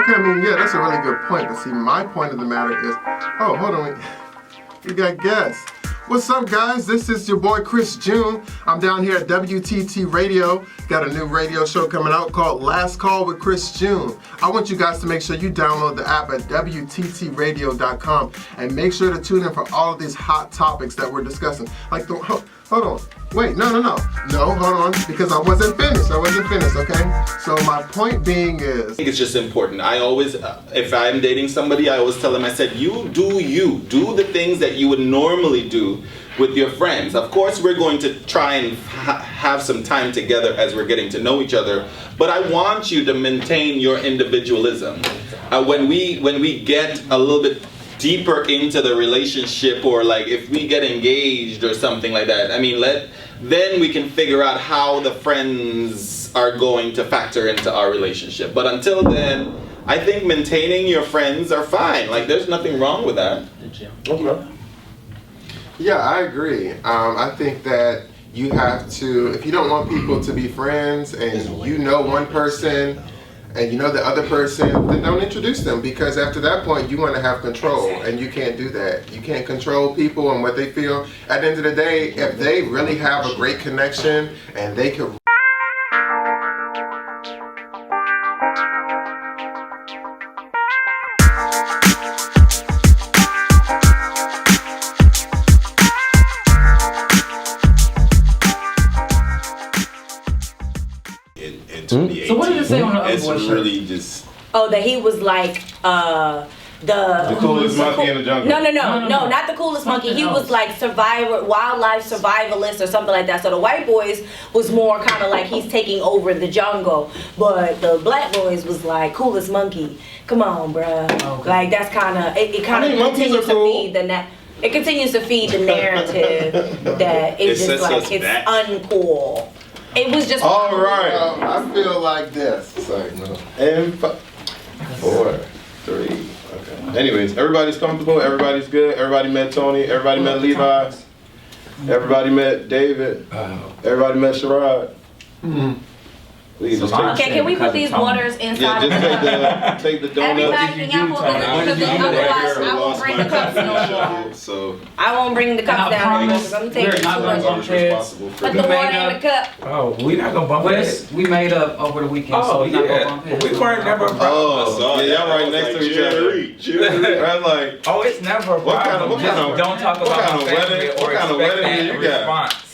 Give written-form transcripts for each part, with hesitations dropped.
Okay, I mean, yeah, that's a really good point. But see, my point of the matter is, oh, hold on, we got guests. What's up, guys? This is your boy Chris June. I'm down here at WTT Radio. Got a new radio show coming out called Last Call with Chris June. I want you guys to make sure you download the app at WTTRadio.com and make sure to tune in for all of these hot topics that we're discussing. Like, hold on. Wait, no, hold on, because I wasn't finished, okay? So my point being is... I think it's just important. I always, if I'm dating somebody, I always tell them, I said, you. Do the things that you would normally do with your friends. Of course, we're going to try and have some time together as we're getting to know each other, but I want you to maintain your individualism. When we get a little bit deeper into the relationship, or like if we get engaged or something like that, I mean, then we can figure out how the friends are going to factor into our relationship. But until then, I think maintaining your friends are fine. Like, there's nothing wrong with that. Okay. Yeah, I agree. I think that you have to, if you don't want people to be friends and you know one person and you know the other person, then don't introduce them, because after that point you want to have control, and you can't do that. You can't control people and what they feel. At the end of the day, if they really have a great connection and they could So what did it say on the other It's boy's really shirt? just... Oh, that he was like The coolest monkey in the jungle. No, not the coolest monkey. He was like wildlife survivalist or something like that. So the white boys was more kind of like he's taking over the jungle, but the black boys was like coolest monkey. Come on, bruh. Okay. Like that's kind of it. Kind of continues to feed the It continues to feed the narrative that it's just like it's uncool. It was just all right. I feel like this. Sorry, no. And 4, 3. Okay. Anyways, everybody's comfortable. Everybody's good. Everybody met Tony. Everybody met Levi. Everybody met David. Everybody met Sherrod. Okay, can we put these waters inside? Yeah, just take the donuts. Everybody, can y'all put because otherwise I won't bring the cups no more. So I won't bring the cups down because I'm taking too much. Put the water in the cup. Oh, we not gonna bump heads. We made up over the weekend, so we not gonna bump heads. We weren't never a problem. Oh, yeah, y'all right next to each other. I'm like, oh, it's never a problem. Don't talk about my family or expect a response.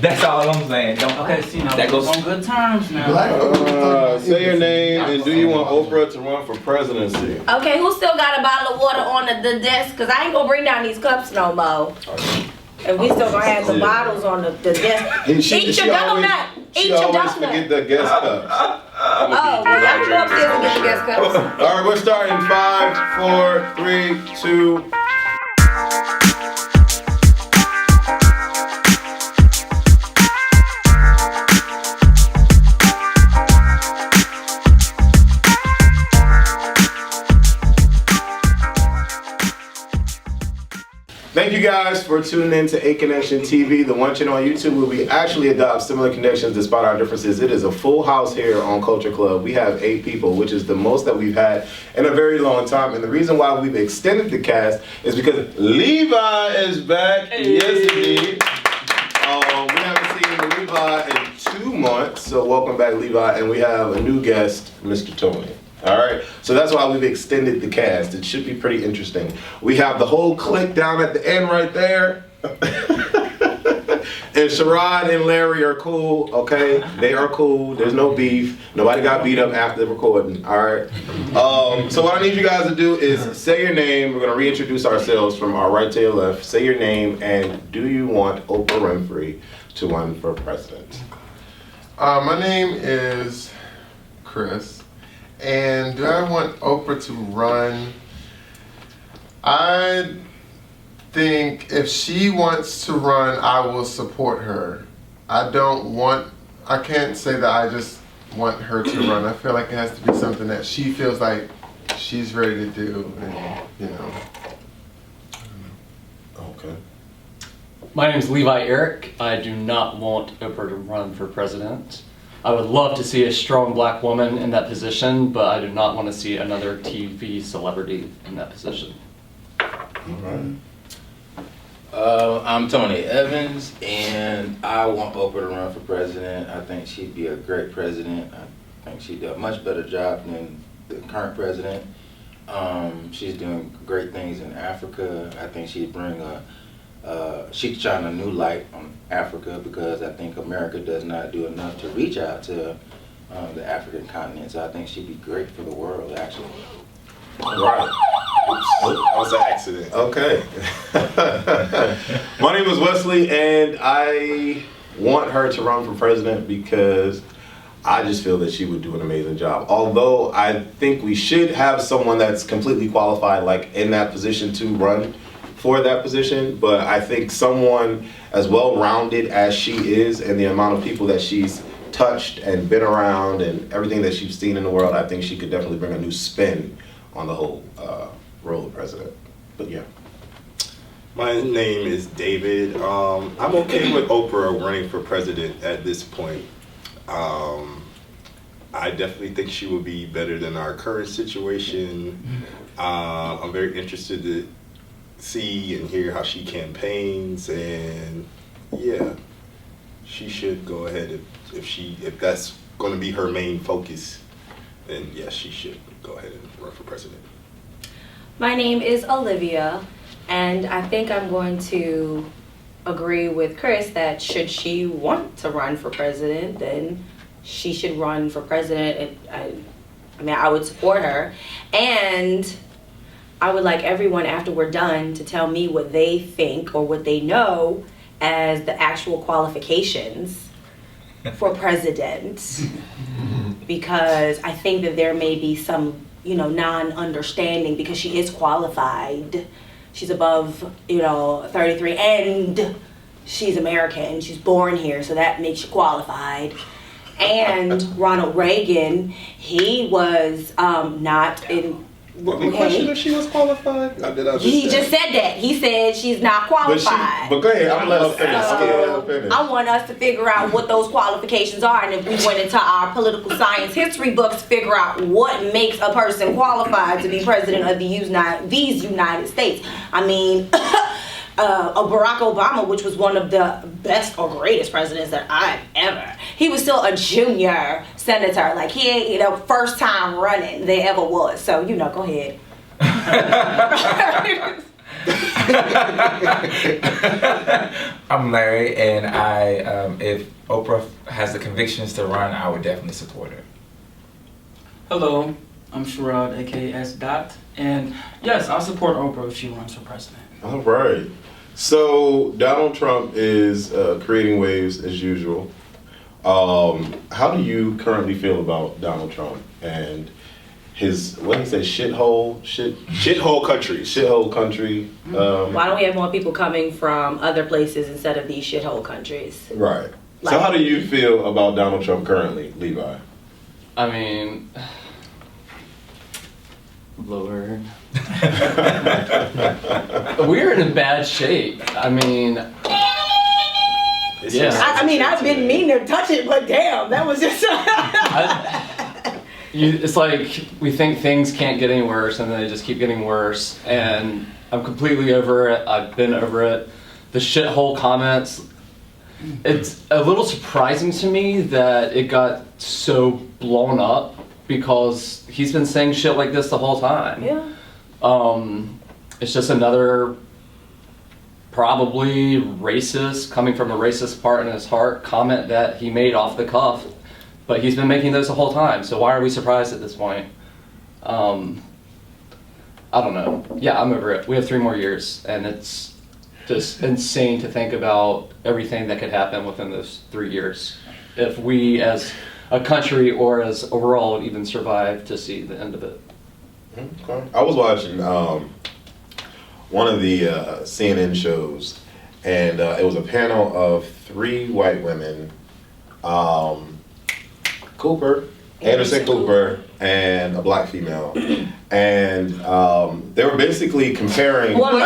That's all I'm saying. Okay, see now that goes on good terms now. Say your name, and do you want Oprah to run for presidency? Okay, who still got a bottle of water on the desk? Cause I ain't gonna bring down these cups no more. And we still gonna have the bottles on the desk. Eat your donut. Eat your donut. Forget the guest cups. Oh, well, y'all can go upstairs and get the guest cups. All right, we're starting 5, 4, 3, 2. Thank you guys for tuning in to A Connection TV, the one channel on YouTube where we actually adopt similar connections despite our differences. It is a full house here on Culture Clubb. We have 8 people, which is the most that we've had in a very long time. And the reason why we've extended the cast is because Levi is back. Hey. Yes, indeed. We haven't seen Levi in 2 months, so welcome back, Levi. And we have a new guest, Mr. Tony. All right, so that's why we've extended the cast. It should be pretty interesting. We have the whole clique down at the end right there. And Sherrod and Larry are cool, okay? They are cool. There's no beef. Nobody got beat up after the recording, all right? So what I need you guys to do is say your name. We're going to reintroduce ourselves from our right to your left. Say your name, and do you want Oprah Winfrey to run for president? My name is Chris. And do I want Oprah to run? I think if she wants to run, I will support her. I can't say that I just want her to run. I feel like it has to be something that she feels like she's ready to do, and you know. Okay. My name is Levi Eric. I do not want Oprah to run for president. I would love to see a strong black woman in that position, but I do not want to see another TV celebrity in that position. All right. I'm Tony Evans, and I want Oprah to run for president. I think she'd be a great president. I think she'd do a much better job than the current president. She's doing great things in Africa. I think she'd bring she'd shine a new light on Africa, because I think America does not do enough to reach out to the African continent. So I think she'd be great for the world, actually. Right. That was an accident. Okay. My name is Wesley, and I want her to run for president because I just feel that she would do an amazing job. Although I think we should have someone that's completely qualified, like in that position, to run for that position. But I think someone as well-rounded as she is, and the amount of people that she's touched and been around and everything that she's seen in the world, I think she could definitely bring a new spin on the whole role of president. But yeah. My name is David. I'm okay with Oprah running for president at this point. I definitely think she will be better than our current situation. I'm very interested to see and hear how she campaigns, and yeah, she should go ahead if that's going to be her main focus. Then yes, she should go ahead and run for president. My name is Olivia, and I think I'm going to agree with Chris that should she want to run for president, then she should run for president. I mean, I would support her, and I would like everyone after we're done to tell me what they think or what they know as the actual qualifications for president, because I think that there may be some, non-understanding, because she is qualified. She's above, 33, and she's American. She's born here, so that makes you qualified. And Ronald Reagan, he was not in. The question if she was qualified? He just said that. He said she's not qualified. But go ahead, I'm gonna let her finish. I want us to figure out what those qualifications are, and if we went into our political science history books to figure out what makes a person qualified to be president of these United States. I mean, Barack Obama, which was one of the best or greatest presidents that I've ever. He was still a junior senator. Like, he ain't, first time running there ever was. So, go ahead. I'm Larry, and if Oprah has the convictions to run, I would definitely support her. Hello, I'm Sherrod, aka S. Dot, and yes, I'll support Oprah if she runs for president. All right. So Donald Trump is creating waves as usual. How do you currently feel about Donald Trump and his, what he said, shithole country? Why don't we have more people coming from other places instead of these shithole countries? Right. So how do you feel about Donald Trump currently, Levi? I mean, Lord. We're in bad shape. I mean, yeah. I've been meaning to touch it, but damn, that was just. It's like we think things can't get any worse, and they just keep getting worse. And I'm completely over it. I've been over it. The shithole comments. It's a little surprising to me that it got so blown up, because he's been saying shit like this the whole time. Yeah. It's just another probably racist, coming from a racist part in his heart, comment that he made off the cuff. But he's been making those the whole time, so why are we surprised at this point? I don't know. Yeah, I'm over it. We have 3 more years, and it's just insane to think about everything that could happen within those 3 years. If we as a country or as overall even survive to see the end of it. Okay. I was watching one of the CNN shows, and it was a panel of 3 white women, Anderson Cooper, and a black female, and they were basically comparing. What?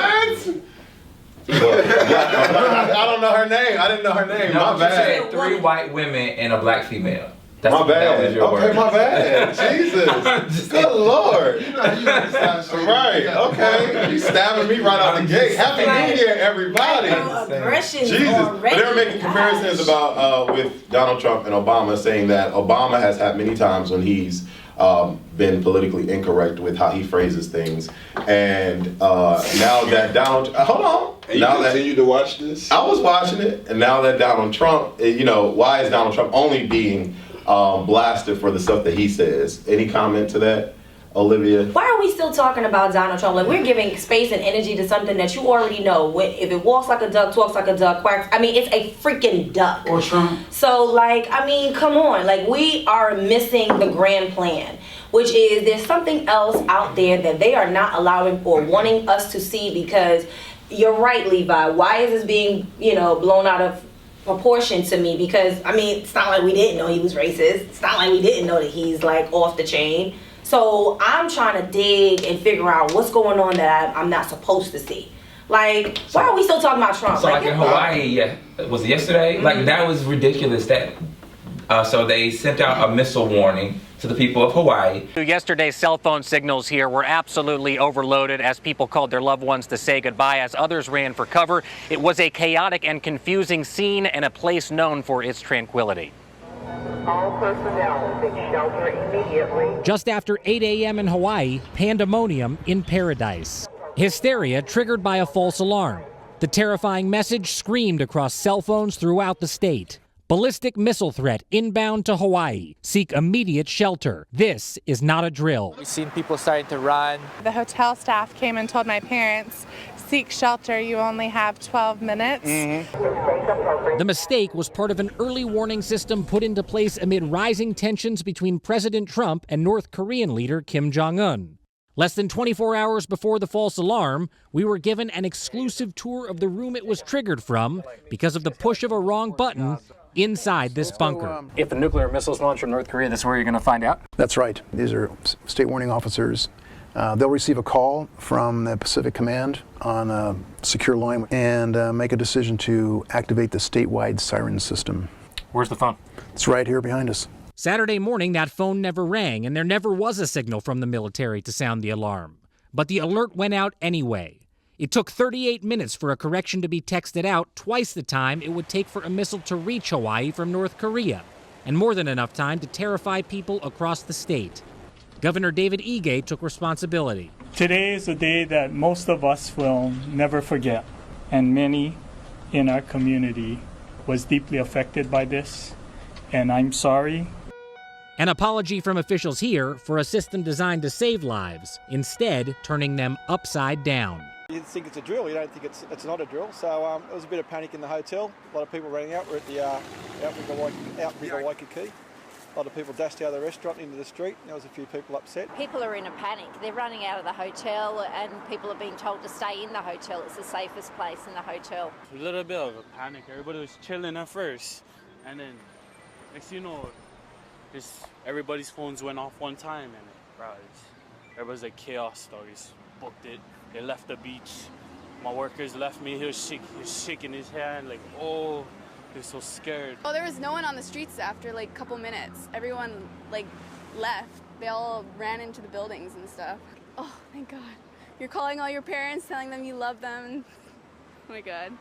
I don't know her name. I didn't know her name. No, My bad. you said 3 white women and a black female. My bad. That was your Okay, word. my bad. Jesus. Good Lord. Right. Okay. You stabbing me right out the gate. Happy New Year, everybody. Aggression. Jesus. But they were making comparisons about with Donald Trump and Obama, saying that Obama has had many times when he's been politically incorrect with how he phrases things, and now that Donald, hold on, and you continue to watch this? I was watching it, and now that Donald Trump, why is Donald Trump only being blasted for the stuff that he says? Any comment to that, Olivia? Why are we still talking about Donald Trump? Like, we're giving space and energy to something that you already know. If it walks like a duck, talks like a duck, quacks. I mean, it's a freaking duck. Or Trump. So, like, I mean, come on. Like, we are missing the grand plan, which is there's something else out there that they are not allowing or wanting us to see, because you're right, Levi. Why is this being, blown out of proportion to me? Because, I mean, it's not like we didn't know he was racist. It's not like we didn't know that he's, like, off the chain. So I'm trying to dig and figure out what's going on that I'm not supposed to see. Like, why are we still talking about Trump? So like in Hawaii, was it yesterday? Mm-hmm. Like, that was ridiculous. That so they sent out a missile warning to the people of Hawaii. Yesterday's cell phone signals here were absolutely overloaded as people called their loved ones to say goodbye as others ran for cover. It was a chaotic and confusing scene and a place known for its tranquility. All personnel take shelter immediately. Just after 8 a.m. in Hawaii, pandemonium in paradise. Hysteria triggered by a false alarm. The terrifying message screamed across cell phones throughout the state. Ballistic missile threat inbound to Hawaii. Seek immediate shelter. This is not a drill. We've seen people starting to run. The hotel staff came and told my parents, seek shelter, you only have 12 minutes. The mistake was part of an early warning system put into place amid rising tensions between President Trump and North Korean leader Kim Jong-un. Less than 24 hours before the false alarm, we were given an exclusive tour of the room it was triggered from because of the push of a wrong button inside this bunker. If a nuclear missile is launched from North Korea, that's where you're going to find out? That's right. These are state warning officers. They'll receive a call from the Pacific Command on a secure line and make a decision to activate the statewide siren system. Where's the phone? It's right here behind us. Saturday morning, that phone never rang, and there never was a signal from the military to sound the alarm. But the alert went out anyway. It took 38 minutes for a correction to be texted out, twice the time it would take for a missile to reach Hawaii from North Korea, and more than enough time to terrify people across the state. Governor David Ige took responsibility. Today is a day that most of us will never forget, and many in our community was deeply affected by this, and I'm sorry. An apology from officials here for a system designed to save lives, instead turning them upside down. You think it's a drill, you don't think it's not a drill. So it was a bit of panic in the hotel. A lot of people running out. We're at the Outrigger Waikiki. A lot of people dashed out of the restaurant into the street. There was a few people upset. People are in a panic. They're running out of the hotel and people are being told to stay in the hotel. It's the safest place in the hotel. A little bit of a panic. Everybody was chilling at first. And then next thing you know, just everybody's phones went off one time. And everybody's like chaos stories. Booked it. They left the beach. My workers left me. He was shaking his hand like, oh. He was so scared. Oh, there was no one on the streets after like a couple minutes. Everyone like left. They all ran into the buildings and stuff. Oh, thank God. You're calling all your parents, telling them you love them. Oh my God.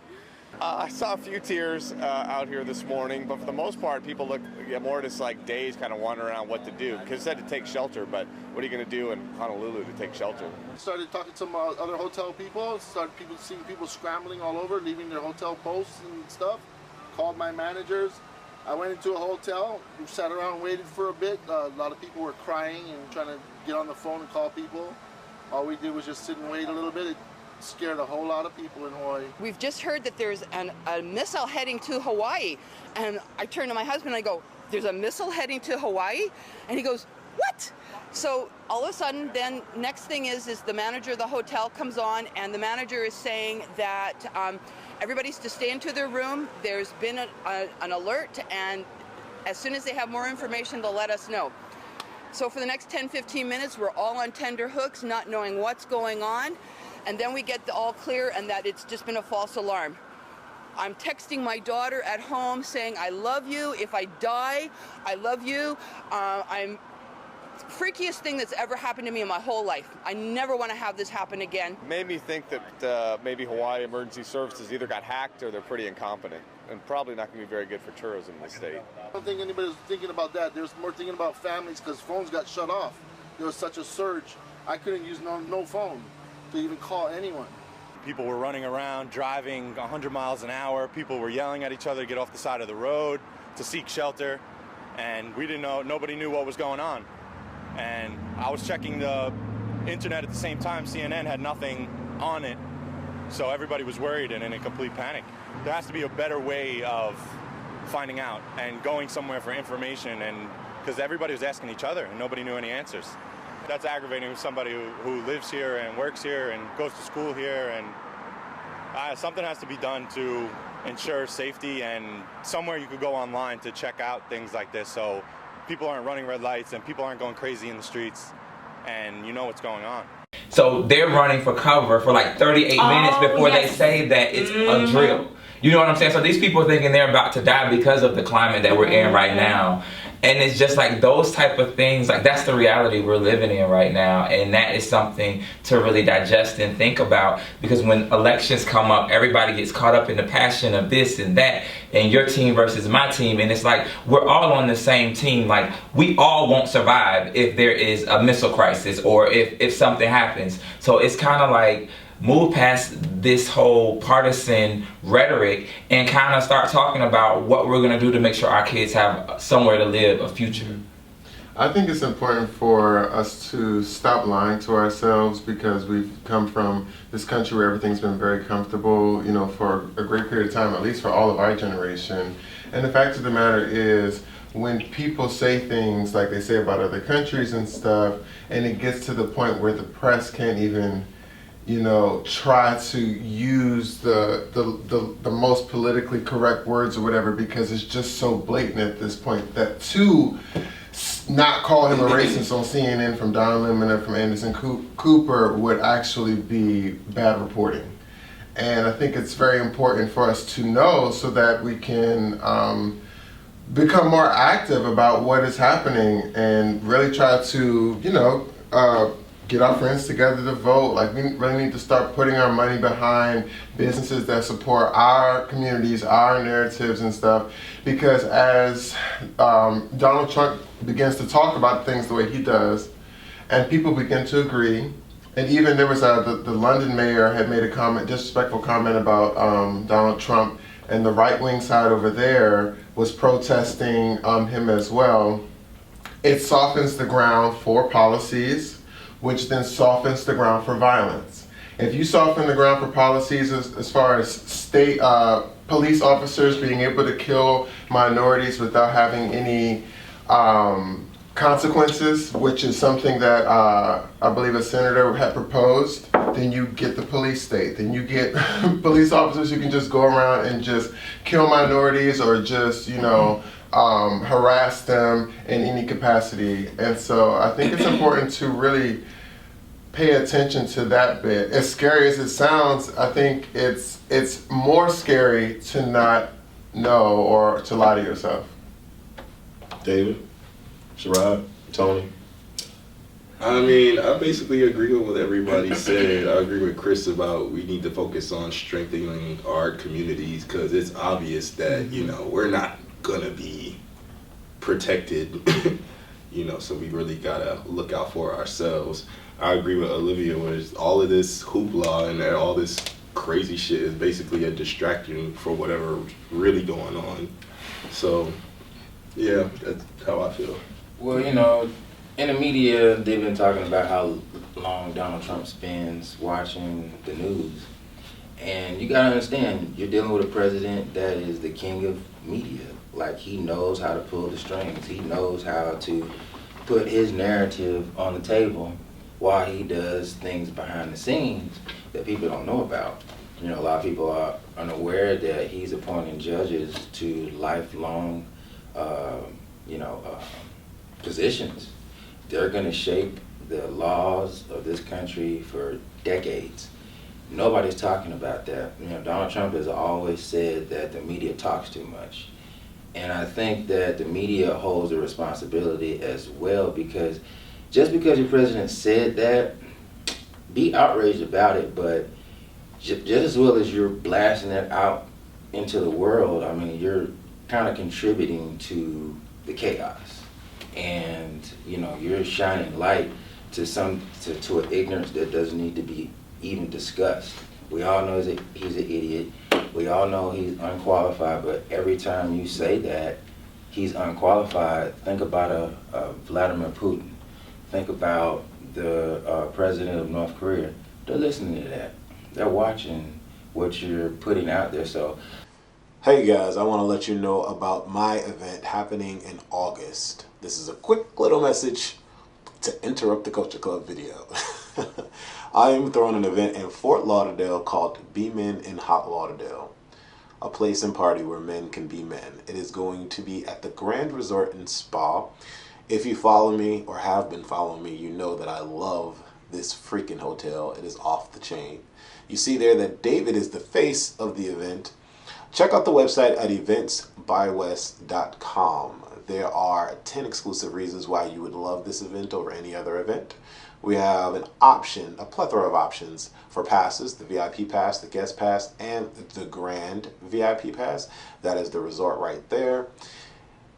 I saw a few tears out here this morning, but for the most part, people look more just like dazed, kind of wondering around what to do. Because it said to take shelter, but what are you going to do in Honolulu to take shelter? Started talking to some other hotel people. Started seeing people scrambling all over, leaving their hotel posts and stuff. Called my managers. I went into a hotel. We sat around and waited for a bit. A lot of people were crying and trying to get on the phone and call people. All we did was just sit and wait a little bit. It scared a whole lot of people in Hawaii. We've just heard that there's a missile heading to Hawaii. And I turned to my husband and I go, there's a missile heading to Hawaii? And he goes, what? So all of a sudden, then next thing is the manager of the hotel comes on and the manager is saying that everybody's to stay into their room. There's been an alert, and as soon as they have more information, they'll let us know. So for the next 10-15 minutes, we're all on tender hooks, not knowing what's going on. And then we get the all clear and that it's just been a false alarm. I'm texting my daughter at home saying, I love you. If I die, I love you. I'm freakiest thing that's ever happened to me in my whole life. I never want to have this happen again. Made me think that maybe Hawaii Emergency Services either got hacked or they're pretty incompetent and probably not going to be very good for tourism in the state. I don't think anybody's thinking about that. There's more thinking about families because phones got shut off. There was such a surge. I couldn't use no phone to even call anyone. People were running around, driving 100 miles an hour. People were yelling at each other to get off the side of the road to seek shelter. And we didn't know, nobody knew what was going on. And I was checking the internet at the same time. CNN had nothing on it. So everybody was worried and in a complete panic. There has to be a better way of finding out and going somewhere for information, and because everybody was asking each other and nobody knew any answers. That's aggravating with somebody who lives here and works here and goes to school here, and something has to be done to ensure safety, and somewhere you could go online to check out things like this so people aren't running red lights and people aren't going crazy in the streets and you know what's going on. So they're running for cover for like 38 minutes before they say that it's a drill. You know what I'm saying? So these people are thinking they're about to die because of the climate that we're in right now. And it's just like those type of things, like that's the reality we're living in right now. And that is something to really digest and think about, because when elections come up, everybody gets caught up in the passion of this and that, and your team versus my team. And it's like, we're all on the same team. Like, we all won't survive if there is a missile crisis or if something happens. So it's kind of like, move past this whole partisan rhetoric and kind of start talking about what we're going to do to make sure our kids have somewhere to live, a future. I think it's important for us to stop lying to ourselves, because we've come from this country where everything's been very comfortable, you know, for a great period of time, at least for all of our generation. And the fact of the matter is, when people say things like they say about other countries and stuff, and it gets to the point where the press can't even, you know, try to use the most politically correct words or whatever, because it's just so blatant at this point, that to not call him a racist on CNN from Don Lemon and from Anderson Cooper would actually be bad reporting. And I think it's very important for us to know so that we can become more active about what is happening and really try to, you know, get our friends together to vote. Like, we really need to start putting our money behind businesses that support our communities, our narratives and stuff. Because as Donald Trump begins to talk about things the way he does, and people begin to agree, and even there was the London mayor had made a comment, disrespectful comment about Donald Trump, and the right-wing side over there was protesting him as well. It softens the ground for policies, which then softens the ground for violence. If you soften the ground for policies as far as state police officers being able to kill minorities without having any consequences, which is something that I believe a senator had proposed, then you get the police state. Then you get police officers who can just go around and just kill minorities or just, you know, harass them in any capacity. And so I think it's important to really pay attention to that bit. As scary as it sounds, I think it's more scary to not know or to lie to yourself. David, Sherrod, Tony. I mean, I basically agree with what everybody said. I agree with Chris about we need to focus on strengthening our communities, because it's obvious that, you know, we're not gonna be protected, you know, so we really gotta look out for ourselves. I agree with Olivia, where all of this hoopla and all this crazy shit is basically a distraction for whatever's really going on. So, yeah, that's how I feel. Well, you know, in the media, they've been talking about how long Donald Trump spends watching the news. And you gotta understand, you're dealing with a president that is the king of media. Like, he knows how to pull the strings. He knows how to put his narrative on the table while he does things behind the scenes that people don't know about. You know, a lot of people are unaware that he's appointing judges to lifelong, positions. They're gonna shape the laws of this country for decades. Nobody's talking about that. You know, Donald Trump has always said that the media talks too much. And I think that the media holds a responsibility as well, because just because your president said that, be outraged about it, but just as well as you're blasting that out into the world, I mean, you're kind of contributing to the chaos. And, you know, you're shining light to an ignorance that doesn't need to be even discussed. We all know he's an idiot. We all know he's unqualified, but every time you say that he's unqualified, think about a Vladimir Putin. Think about the president of North Korea. They're listening to that. They're watching what you're putting out there. So, hey guys, I want to let you know about my event happening in August. This is a quick little message to interrupt the Culture Club video. I am throwing an event in Fort Lauderdale called Be Men in Hot Lauderdale, a place and party where men can be men. It is going to be at the Grand Resort and Spa. If you follow me or have been following me, you know that I love this freaking hotel. It is off the chain. You see there that David is the face of the event. Check out the website at eventsbywest.com. There are 10 exclusive reasons why you would love this event over any other event. We have a plethora of options for passes, the VIP pass, the guest pass, and the grand VIP pass. That is the resort right there.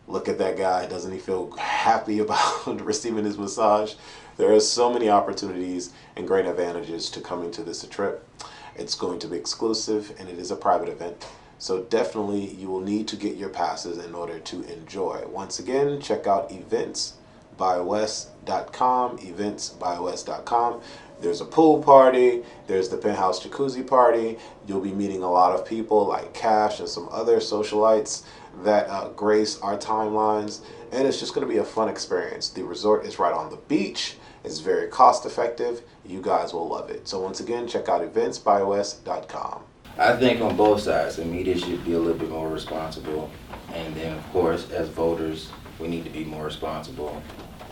Look at that guy. Doesn't he feel happy about receiving his massage? There are so many opportunities and great advantages to coming to this trip. It's going to be exclusive and it is a private event. So definitely you will need to get your passes in order to enjoy. Once again, check out eventsbywest.com, eventsbywest.com. There's a pool party, there's the penthouse jacuzzi party. You'll be meeting a lot of people like Cash and some other socialites that grace our timelines, and it's just going to be a fun experience. The resort is right on the beach. It's very cost effective. You guys will love it. So once again, check out eventsbywest.com. I think on both sides, the media should be a little bit more responsible. And then, of course, as voters, we need to be more responsible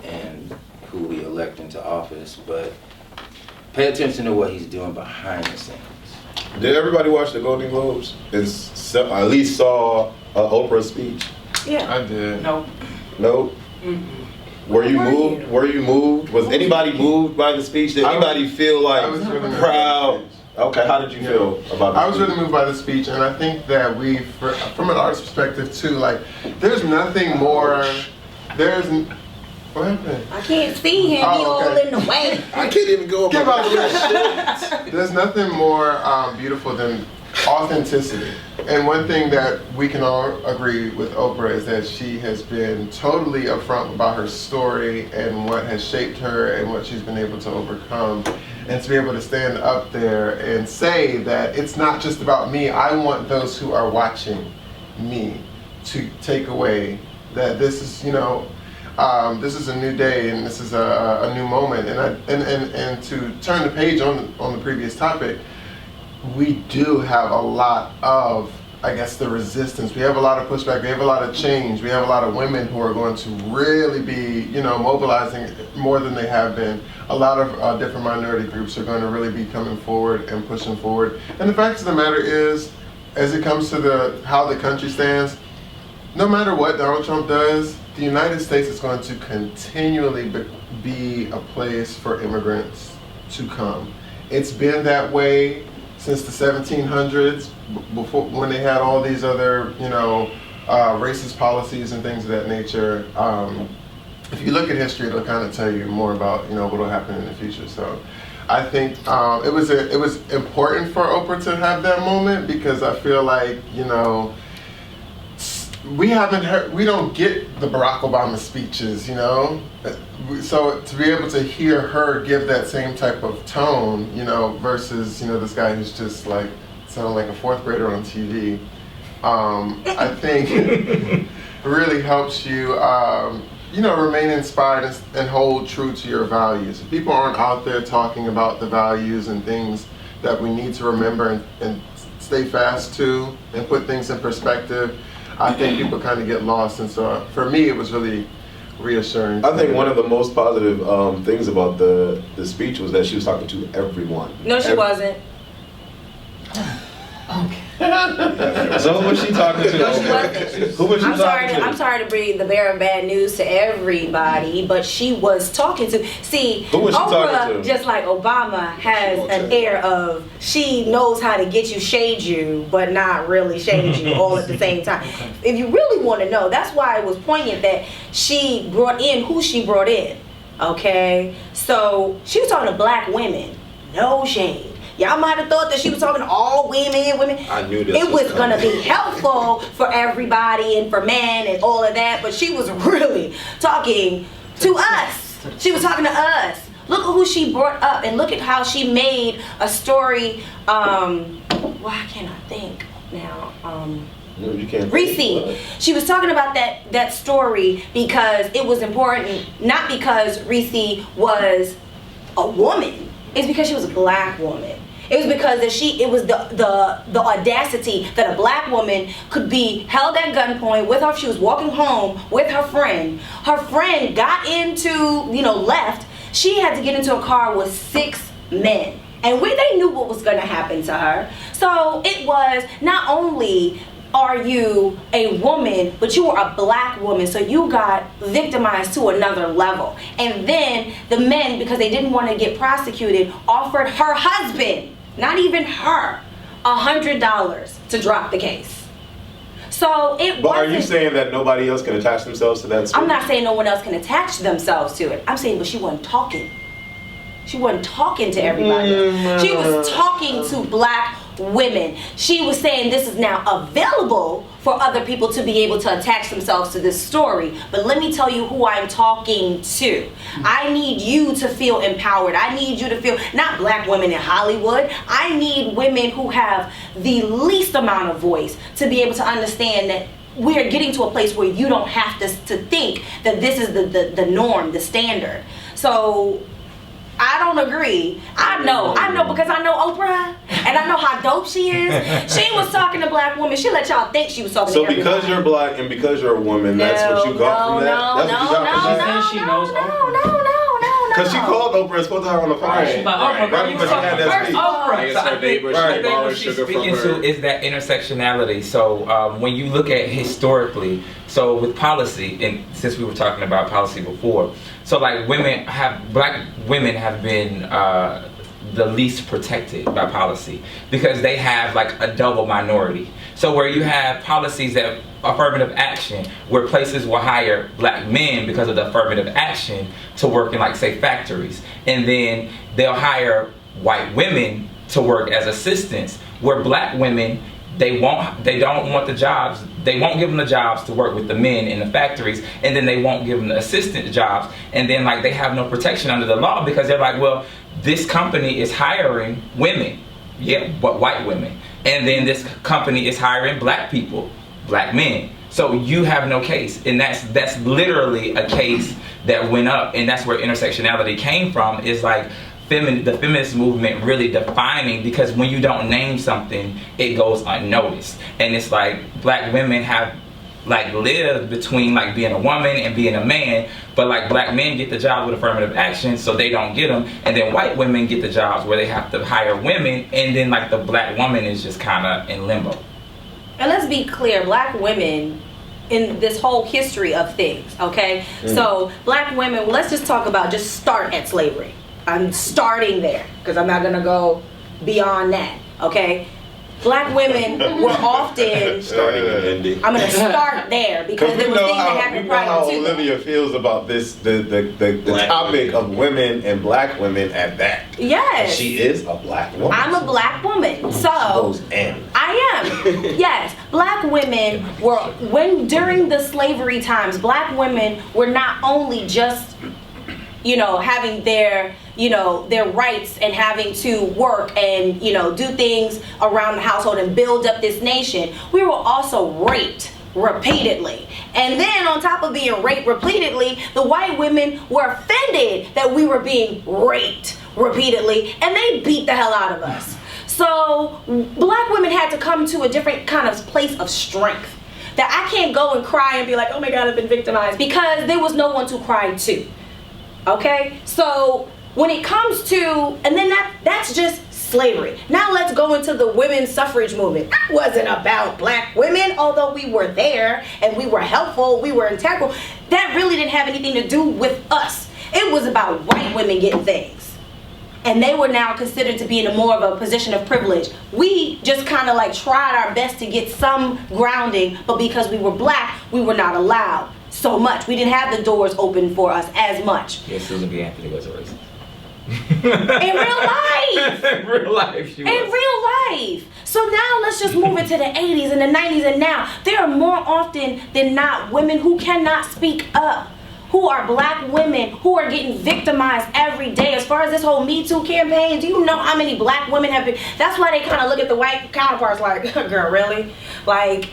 in who we elect into office. But pay attention to what he's doing behind the scenes. Did everybody watch the Golden Globes? I at least saw Oprah's speech. Yeah. I did. No. No? Were you moved? Were you moved? Was anybody moved by the speech? Did anybody feel like really proud? Okay, how did you feel about the I was really moved by the speech, and I think that from an artist perspective too, like, there's nothing more, what happened? I can't see him. He all in the way. I can't even go Get out of the There's nothing more beautiful than authenticity. And one thing that we can all agree with Oprah is that she has been totally upfront about her story and what has shaped her and what she's been able to overcome. And to be able to stand up there and say that it's not just about me. I want those who are watching me to take away that this is, this is a new day and this is a new moment. And to turn the page on the previous topic, we do have a lot of, I guess, the resistance. We have a lot of pushback. We have a lot of change. We have a lot of women who are going to really be, mobilizing more than they have been. A lot of different minority groups are going to really be coming forward and pushing forward. And the fact of the matter is, as it comes to how the country stands, no matter what Donald Trump does, the United States is going to continually be a place for immigrants to come. It's been that way since the 1700s, before, when they had all these other, racist policies and things of that nature. If you look at history, it'll kind of tell you more about, what will happen in the future. So I think it was important for Oprah to have that moment, because I feel like, we don't get the Barack Obama speeches, So to be able to hear her give that same type of tone, versus, this guy who's just like, sounding like a fourth grader on TV, I think it really helps you, remain inspired and hold true to your values. If people aren't out there talking about the values and things that we need to remember and stay fast to and put things in perspective, I think people kind of get lost. And so for me, it was really reassuring. I think one of the most positive things about the speech was that she was talking to everyone. No, she wasn't. So who was she talking to? No, she wasn't. Who was she talking to? I'm sorry to bring the bearer of bad news to everybody, but she was talking to. See, Who was she Oprah, talking to? just like Obama, has an air of she knows how to get you, shade you, but not really shade you all at the same time. If you really want to know, that's why it was poignant that she brought in who she brought in. Okay, so she was talking to black women. No shade. Y'all might have thought that she was talking to all women. I knew this. It was gonna be helpful for everybody and for men and all of that, but she was really talking to us. She was talking to us. Look at who she brought up and look at how she made a story. Why can't I think now? You can't. Reese. She was talking about that story because it was important, not because Reese was a woman. It's because she was a black woman. It was because it was the audacity that a black woman could be held at gunpoint with her. She was walking home with her friend. Her friend got into, left. She had to get into a car with 6 men. And they knew what was going to happen to her. So it was not only are you a woman, but you are a black woman, so you got victimized to another level. And then the men, because they didn't want to get prosecuted, offered her husband, not even her, $100 to drop the case. So it But are you saying that nobody else can attach themselves to that story? I'm not saying no one else can attach themselves to it. I'm saying, but she wasn't talking. She wasn't talking to everybody. She was talking to black women. She was saying this is now available for other people to be able to attach themselves to this story. But let me tell you who I'm talking to. I need you to feel empowered. I need you to feel, not black women in Hollywood. I need women who have the least amount of voice to be able to understand that we're getting to a place where you don't have to think that this is the norm, the standard. So I don't agree. I know because I know Oprah and I know how dope she is. She was talking to black women. She let y'all think she was talking to everybody. So because you're black and because you're a woman, that's what you got from that? That's what you got from that? Because she called Oprah and spoke to her on the phone. Right, because she had that speech. Oprah. So I think what she's speaking to is that intersectionality. So when you look at historically, so with policy, and since we were talking about policy before, so like black women have been the least protected by policy because they have like a double minority. So where you have policies that affirmative action, where places will hire black men because of the affirmative action to work in like say factories, and then they'll hire white women to work as assistants, where black women they don't want the jobs. They won't give them the jobs to work with the men in the factories, and then they won't give them the assistant jobs, and then like they have no protection under the law because they're like, well, this company is hiring women, yeah, but white women, and then this company is hiring black people, black men. So you have no case, and that's literally a case that went up, and that's where intersectionality came from. Is like the feminist movement really defining, because when you don't name something, it goes unnoticed. And it's like black women have like lived between like being a woman and being a man, but like black men get the job with affirmative action, so they don't get them, and then white women get the jobs where they have to hire women, and then like the black woman is just kind of in limbo. And let's be clear, black women in this whole history of things, okay? So black women, let's just talk about, just start at slavery. I'm starting there because I'm not gonna go beyond that, okay? Black women were often starting in Indy. I'm gonna start there because there was things that happened prior to. We know how Olivia feels about this, the topic of women and black women at that. Yes. She is a black woman. I'm a black woman, so I am. Yes, black women were during the slavery times. Black women were not only just having their rights and having to work and do things around the household and build up this nation. We were also raped repeatedly, and then on top of being raped repeatedly, the white women were offended that we were being raped repeatedly, and they beat the hell out of us. So black women had to come to a different kind of place of strength, that I can't go and cry and be like, oh my God, I've been victimized, because there was no one to cry to. Okay, so when it comes to, and then that's just slavery. Now let's go into the women's suffrage movement. That wasn't about black women, although we were there and we were helpful, we were integral. That really didn't have anything to do with us. It was about white women getting things. And they were now considered to be in a more of a position of privilege. We just kind of like tried our best to get some grounding, but because we were black, we were not allowed so much. We didn't have the doors open for us as much. Yeah, Susan B. Anthony was a racist. In real life. In real life, she was. In real life. So now let's just move it to the 80s and the 90s, and now there are more often than not women who cannot speak up, who are black women who are getting victimized every day. As far as this whole Me Too campaign, do you know how many black women have been? That's why they kind of look at the white counterparts like, girl, really? Like,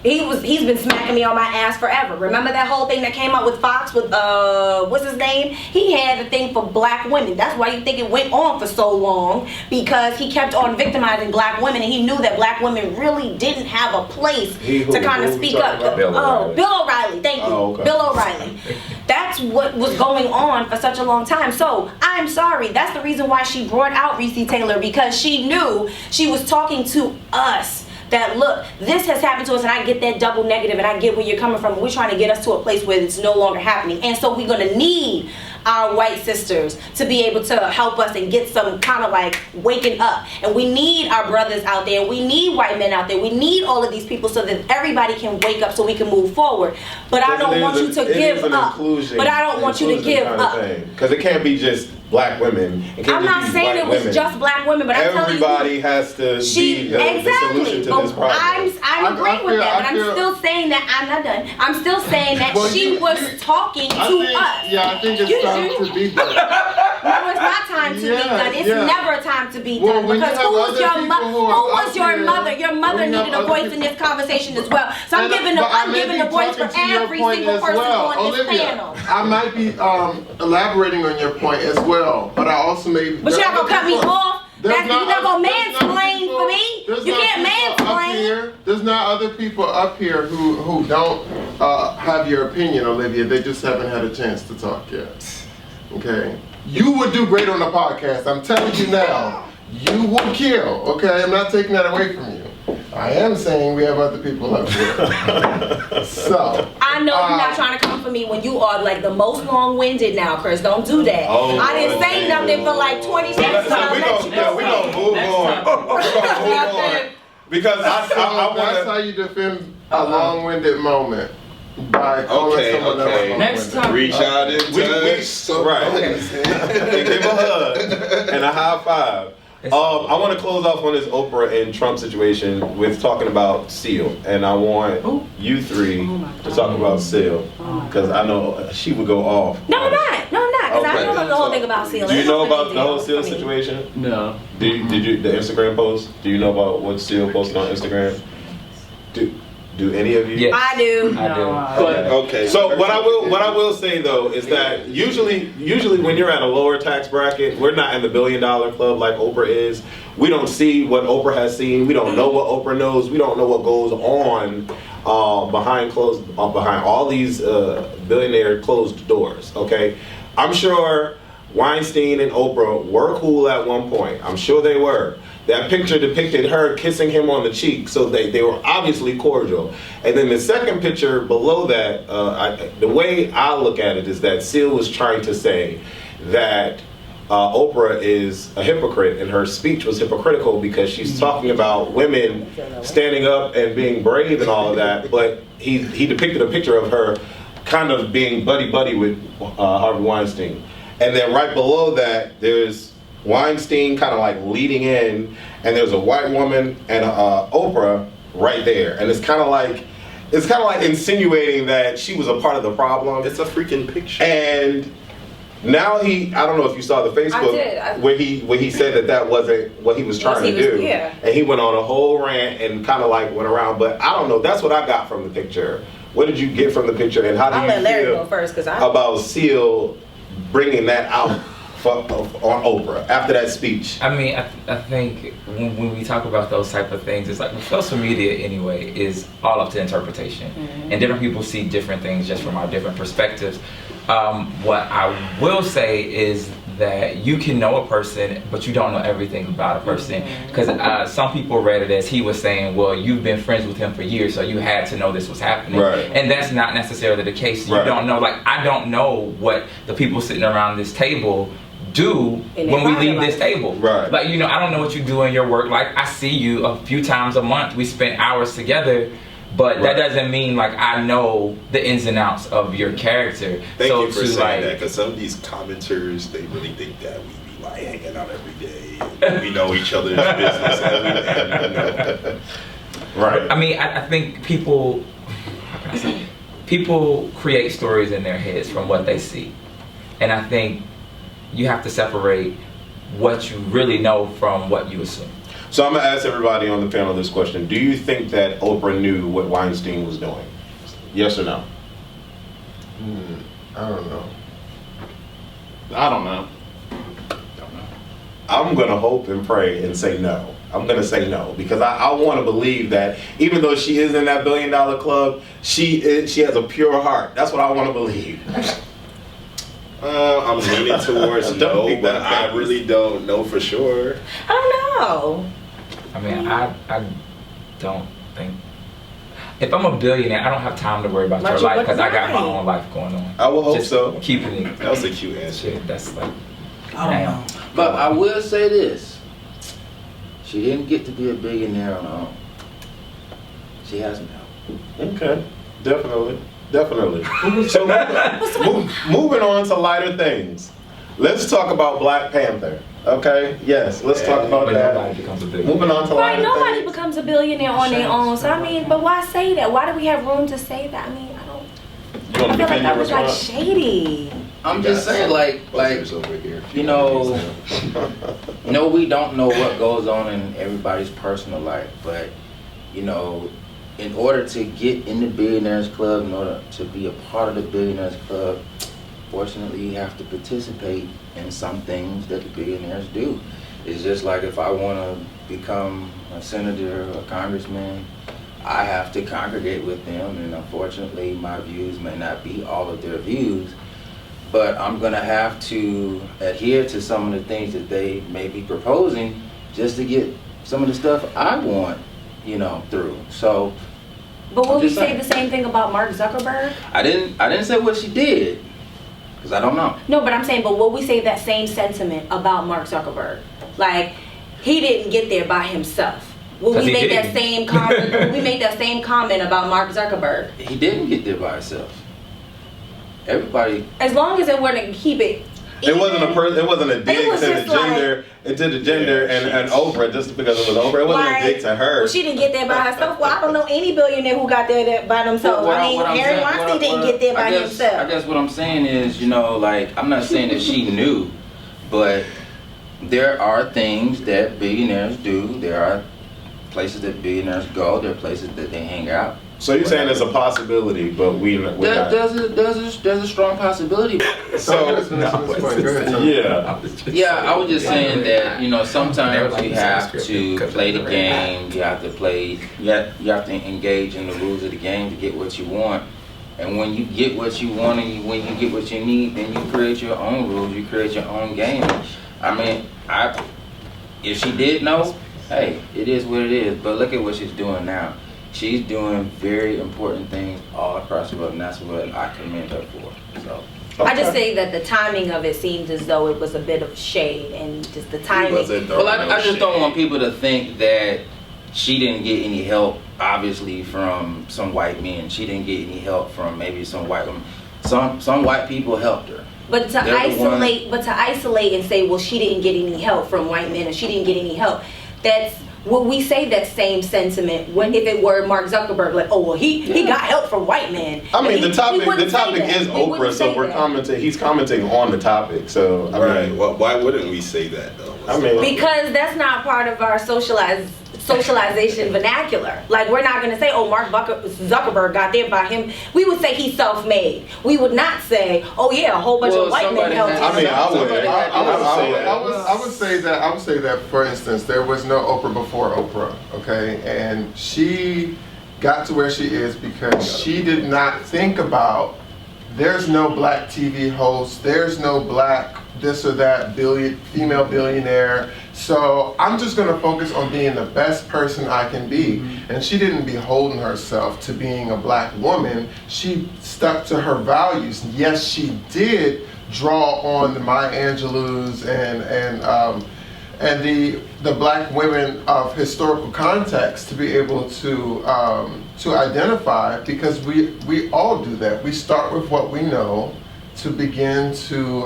he's been smacking me on my ass forever. Remember that whole thing that came out with Fox with what's his name? He had the thing for black women. That's why you think it went on for so long, because he kept on victimizing black women, and he knew that black women really didn't have a place to kind of speak up. Bill O'Reilly. Thank you. Oh, okay. Bill O'Reilly. That's what was going on for such a long time. So I'm sorry. That's the reason why she brought out Reese Taylor, because she knew she was talking to us. That look, this has happened to us, and I get that double negative, and I get where you're coming from. We're trying to get us to a place where it's no longer happening, and so we're gonna need our white sisters to be able to help us and get some kind of like waking up. And we need our brothers out there. We need white men out there. We need all of these people so that everybody can wake up, so we can move forward. But I don't want you to give up. But I don't want you to give up. Because it can't be just black women. I'm not saying it was just black women, but I'm telling you, everybody has to be the solution to this problem. I'm agreeing with that, but I'm still saying that I'm not done. I'm still saying that she was talking to us. Yeah, I think it's time to be done. No, it's not time to be done. It's never a time to be done, because who was your mother? Your mother needed a voice in this conversation as well. So I'm giving a voice for every single person on this panel. I might be elaborating on your point as well, but I also may. But you're not gonna cut me off. You're not gonna mansplain for me. You can't mansplain. There's not other people up here who don't have your opinion, Olivia. They just haven't had a chance to talk yet. Okay? You would do great on the podcast. I'm telling you now. You would kill. Okay? I'm not taking that away from you. I am saying we have other people up here. So I know you're not trying to come for me when you are like the most long-winded now, Chris. Don't do that. I didn't say nothing for like 20 minutes. We're gonna move on. Because that's how you defend a long-winded moment. By calling someone else. Next time, reach out and touch. Right. And give a hug and a high five. I want to close off on this Oprah and Trump situation with talking about Seal, and I want you three to talk about Seal, because I know she would go off. No, I'm not. Because I don't know the whole thing about Seal. Do you know about the whole Seal situation? No. Did you the Instagram post? Do you know about what Seal posted on Instagram? Do any of you? Yes. I do. Okay. So what I will say though is that usually when you're at a lower tax bracket, we're not in the $1 billion club like Oprah is. We don't see what Oprah has seen. We don't know what Oprah knows. We don't know what goes on behind all these billionaire closed doors. Okay, I'm sure Weinstein and Oprah were cool at one point. I'm sure they were. That picture depicted her kissing him on the cheek, so they were obviously cordial. And then the second picture below that, the way I look at it is that Seal was trying to say that Oprah is a hypocrite, and her speech was hypocritical because she's talking about women standing up and being brave and all of that, but he depicted a picture of her kind of being buddy-buddy with Harvey Weinstein. And then right below that, there's Weinstein kind of like leading in, and there's a white woman and Oprah right there, and it's kind of like insinuating that she was a part of the problem. It's a freaking picture. And now I don't know if you saw the Facebook where he said that wasn't what he was trying to do, and he went on a whole rant and kind of like went around. But I don't know. That's what I got from the picture. What did you get from the picture, and how do you feel about Seal bringing that out on Oprah after that speech? I mean, I think when we talk about those type of things, it's like social media anyway is all up to interpretation, and different people see different things just from our different perspectives. What I will say is that you can know a person, but you don't know everything about a person. Because some people read it as he was saying, well, you've been friends with him for years, so you had to know this was happening. Right. And that's not necessarily the case. You don't know. Like, I don't know what the people sitting around this table do when we leave this table. Right. Like, you know, I don't know what you do in your work. Like, I see you a few times a month. We spend hours together. But that doesn't mean like I know the ins and outs of your character. Thank you for saying that, because some of these commenters, they really think that we be like hanging out every day and we know each other's business and you know. Right. I mean, I think people create stories in their heads from what they see, and I think you have to separate what you really know from what you assume. So I'm gonna ask everybody on the panel this question: do you think that Oprah knew what Weinstein was doing? Yes or no? I don't know. I don't know. I'm gonna hope and pray and say no. I'm gonna say no, because I want to believe that even though she is in that $1 billion club, she has a pure heart. That's what I want to believe. I'm leaning towards no, but I really don't know for sure. I don't know. I mean, I don't think. If I'm a billionaire, I don't have time to worry about your life because I got my own life going on. I will hope Just so. Keeping it. That was a cute answer. That's like. I don't know. But I will say this: she didn't get to be a billionaire on her own. She has me help. Okay, definitely. So moving on to lighter things. Let's talk about Black Panther. Okay, yes, let's talk about that. Moving on to lighter Nobody things. becomes a billionaire on their own. So I mean, but why say that? Why do we have room to say that? I mean, I don't. I feel like that was like shady. I'm just saying, like you know, no, we don't know what goes on in everybody's personal life, but you know, in order to get in the Billionaires Club, in order to be a part of the Billionaires Club, fortunately, you have to participate in some things that the billionaires do. It's just like if I want to become a senator or a congressman, I have to congregate with them, and unfortunately, my views may not be all of their views, but I'm going to have to adhere to some of the things that they may be proposing just to get some of the stuff I want, you know, through. So, but will we say the same thing about Mark Zuckerberg? I didn't say what she did. Because I don't know. No, but I'm saying, but will we say that same sentiment about Mark Zuckerberg? Like, he didn't get there by himself. Will we make that same comment? Will we make that same comment about Mark Zuckerberg? He didn't get there by himself. Everybody. As long as it were to keep it. It wasn't a dig to the gender, and Oprah just because it was Oprah. It wasn't a dig to her. Well, she didn't get there by herself. Well, I don't know any billionaire who got there by themselves. I mean, Harry Weinstein didn't get there by himself. I guess what I'm saying is, you know, like, I'm not saying that she knew, but there are things that billionaires do. There are places that billionaires go. There are places that they hang out. So you're saying there's a possibility, but we're not. There's a strong possibility. So yeah, I was just saying that, you know, sometimes you have to play the game. You have to play. You have to engage in the rules of the game to get what you want. And when you get what you want and when you get what you need, then you create your own rules. You create your own game. I mean, if she did know, hey, it is what it is. But look at what she's doing now. She's doing very important things all across the world, and that's what I commend her for. So. I just say that the timing of it seems as though it was a bit of shade, and just the timing. Well, I just don't want people to think that she didn't get any help, obviously, from some white men. She didn't get any help from maybe some white women. Some white people helped her. But to isolate and say, well, she didn't get any help from white men, or she didn't get any help. Would we say that same sentiment if it were Mark Zuckerberg? Like, oh, well, he got help from white men. I mean, the topic is Oprah, so we're commenting. He's commenting on the topic. So right. Well, why wouldn't we say that though? I mean, because that's not part of our socialization vernacular. Like, we're not going to say, oh, Mark Zuckerberg got there by him. We would say he's self-made. We would not say, oh yeah, a whole bunch of white men helped him. I mean, I would say that, for instance, there was no Oprah before Oprah, okay? And she got to where she is because she did not think about there's no black TV host, there's no black this or that female billionaire. So I'm just gonna focus on being the best person I can be. And she didn't beholden herself to being a black woman. She stuck to her values. Yes, she did draw on the Maya Angelou's and the black women of historical context to be able to identify, because we all do that. We start with what we know to begin to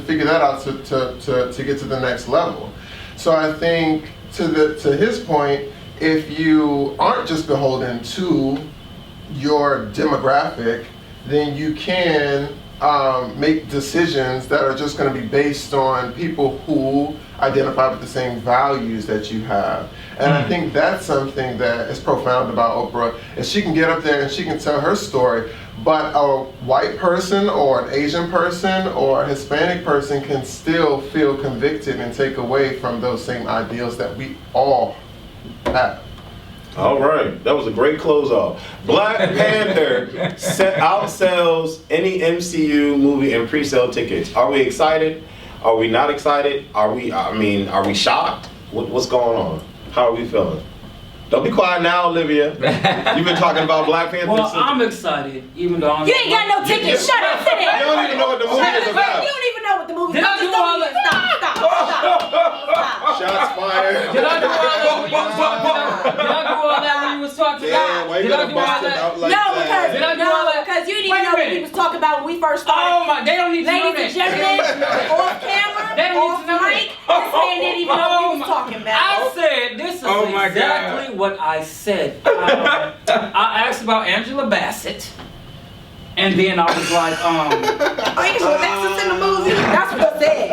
figure that out to get to the next level. So I think to his point, if you aren't just beholden to your demographic, then you can make decisions that are just going to be based on people who identify with the same values that you have. And I think that's something that is profound about Oprah, is she can get up there and she can tell her story, but a white person or an Asian person or a Hispanic person can still feel convicted and take away from those same ideals that we all have. All right, that was a great close off. Black Panther outsells any MCU movie in pre-sale tickets. Are we excited? Are we not excited? Are we shocked? What's going on? How are we feeling? Don't be quiet now, Olivia. You've been talking about Black Panther. Well, I'm excited, even though I'm. You ain't got no tickets. Shut up, sit down. You don't even know what the movie is about. You don't even know what the movie is Did I about. do all that? Stop. Shots fired. Did I do all that when you was talking about? Did I do all that when you was talking about? Why you Did I gotta do all bust it that? out like No, that? Did I do all that? because you didn't even know what he was talking about when we first started. Oh my, they don't need to know Ladies that. and gentlemen, off camera, They don't need off to know mic, this man didn't even know what he was talking about. I said this is exactly what I said. I asked about Angela Bassett, and then I was like, Angela Bassett's in the movie. That's what I said.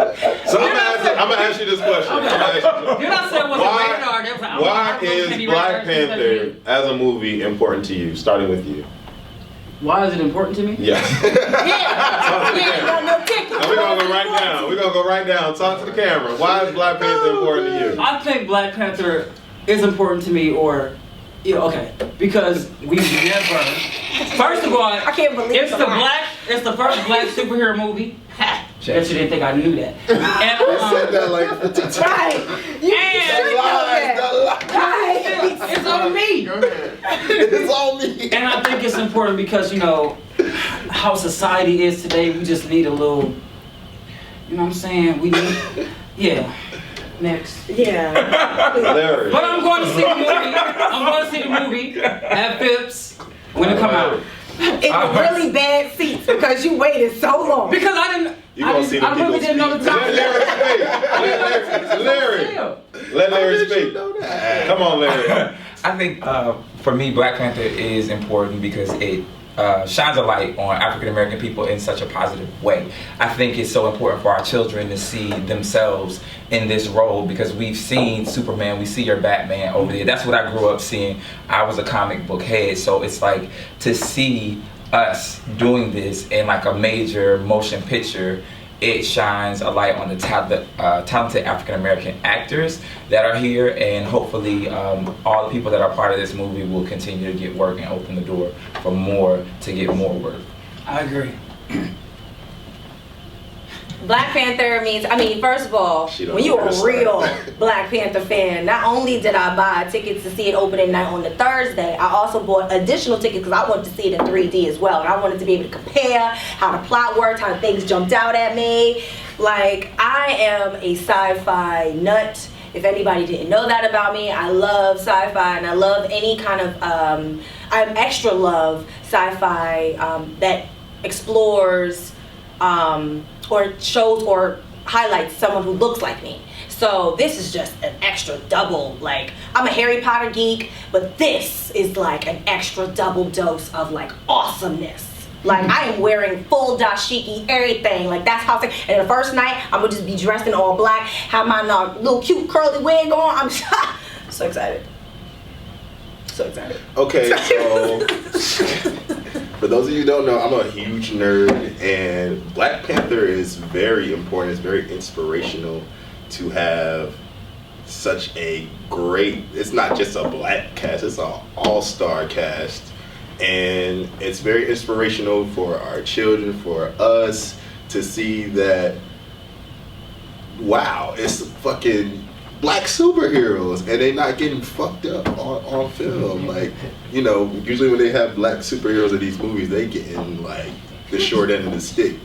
So I'm gonna ask you this question. Did I say was a radar? Why is Black Panther as a movie important to you? Starting with you. Why is it important to me? Yeah. Got no tickets. We're gonna go right down. We're gonna go right down. Talk to the camera. Why is Black Panther important to you? I think Black Panther is important to me, because we've never. First of all, I can't believe it's the first black superhero movie. Bet you didn't think I knew that. And I said that like 50 times. Right. You should know that. Right. It's on me. Go ahead. It's on me. And I think it's important because, how society is today, we just need a little, you know what I'm saying? We need, next. Yeah. Larry. But I'm going to see the movie. I'm going to see the movie at Phipps when it come out. In really bad seats because you waited so long. Because I really didn't know the time. Let Larry speak. Come on, Larry. I think for me, Black Panther is important because it shines a light on African American people in such a positive way. I think it's so important for our children to see themselves in this role because we've seen Superman, we see your Batman over there. That's what I grew up seeing. I was a comic book head, so it's like to see us doing this in like a major motion picture, it shines a light on the talented African American actors that are here, and hopefully all the people that are part of this movie will continue to get work and open the door for more to get more work. I agree. Black Panther means, first of all, when you're a real Black Panther fan, not only did I buy tickets to see it opening night on the Thursday, I also bought additional tickets because I wanted to see it in 3D as well. And I wanted to be able to compare how the plot worked, how things jumped out at me. Like, I am a sci-fi nut. If anybody didn't know that about me, I love sci-fi and I love any kind of, I extra love sci-fi that explores or shows or highlights someone who looks like me. So this is just an extra double, like, I'm a Harry Potter geek, but this is like an extra double dose of like awesomeness. Like, I am wearing full dashiki, everything. Like, that's how and the first night, I'm gonna just be dressed in all black, have my little cute curly wig on. I'm so excited. So excited. Okay, so for those of you who don't know, I'm a huge nerd, and Black Panther is very important. It's very inspirational to have such a great, it's not just a black cast, it's an all-star cast. And it's very inspirational for our children, for us to see that, wow, it's fucking black superheroes and they're not getting fucked up on film. Like, you know, usually when they have black superheroes in these movies, they getting like the short end of the stick.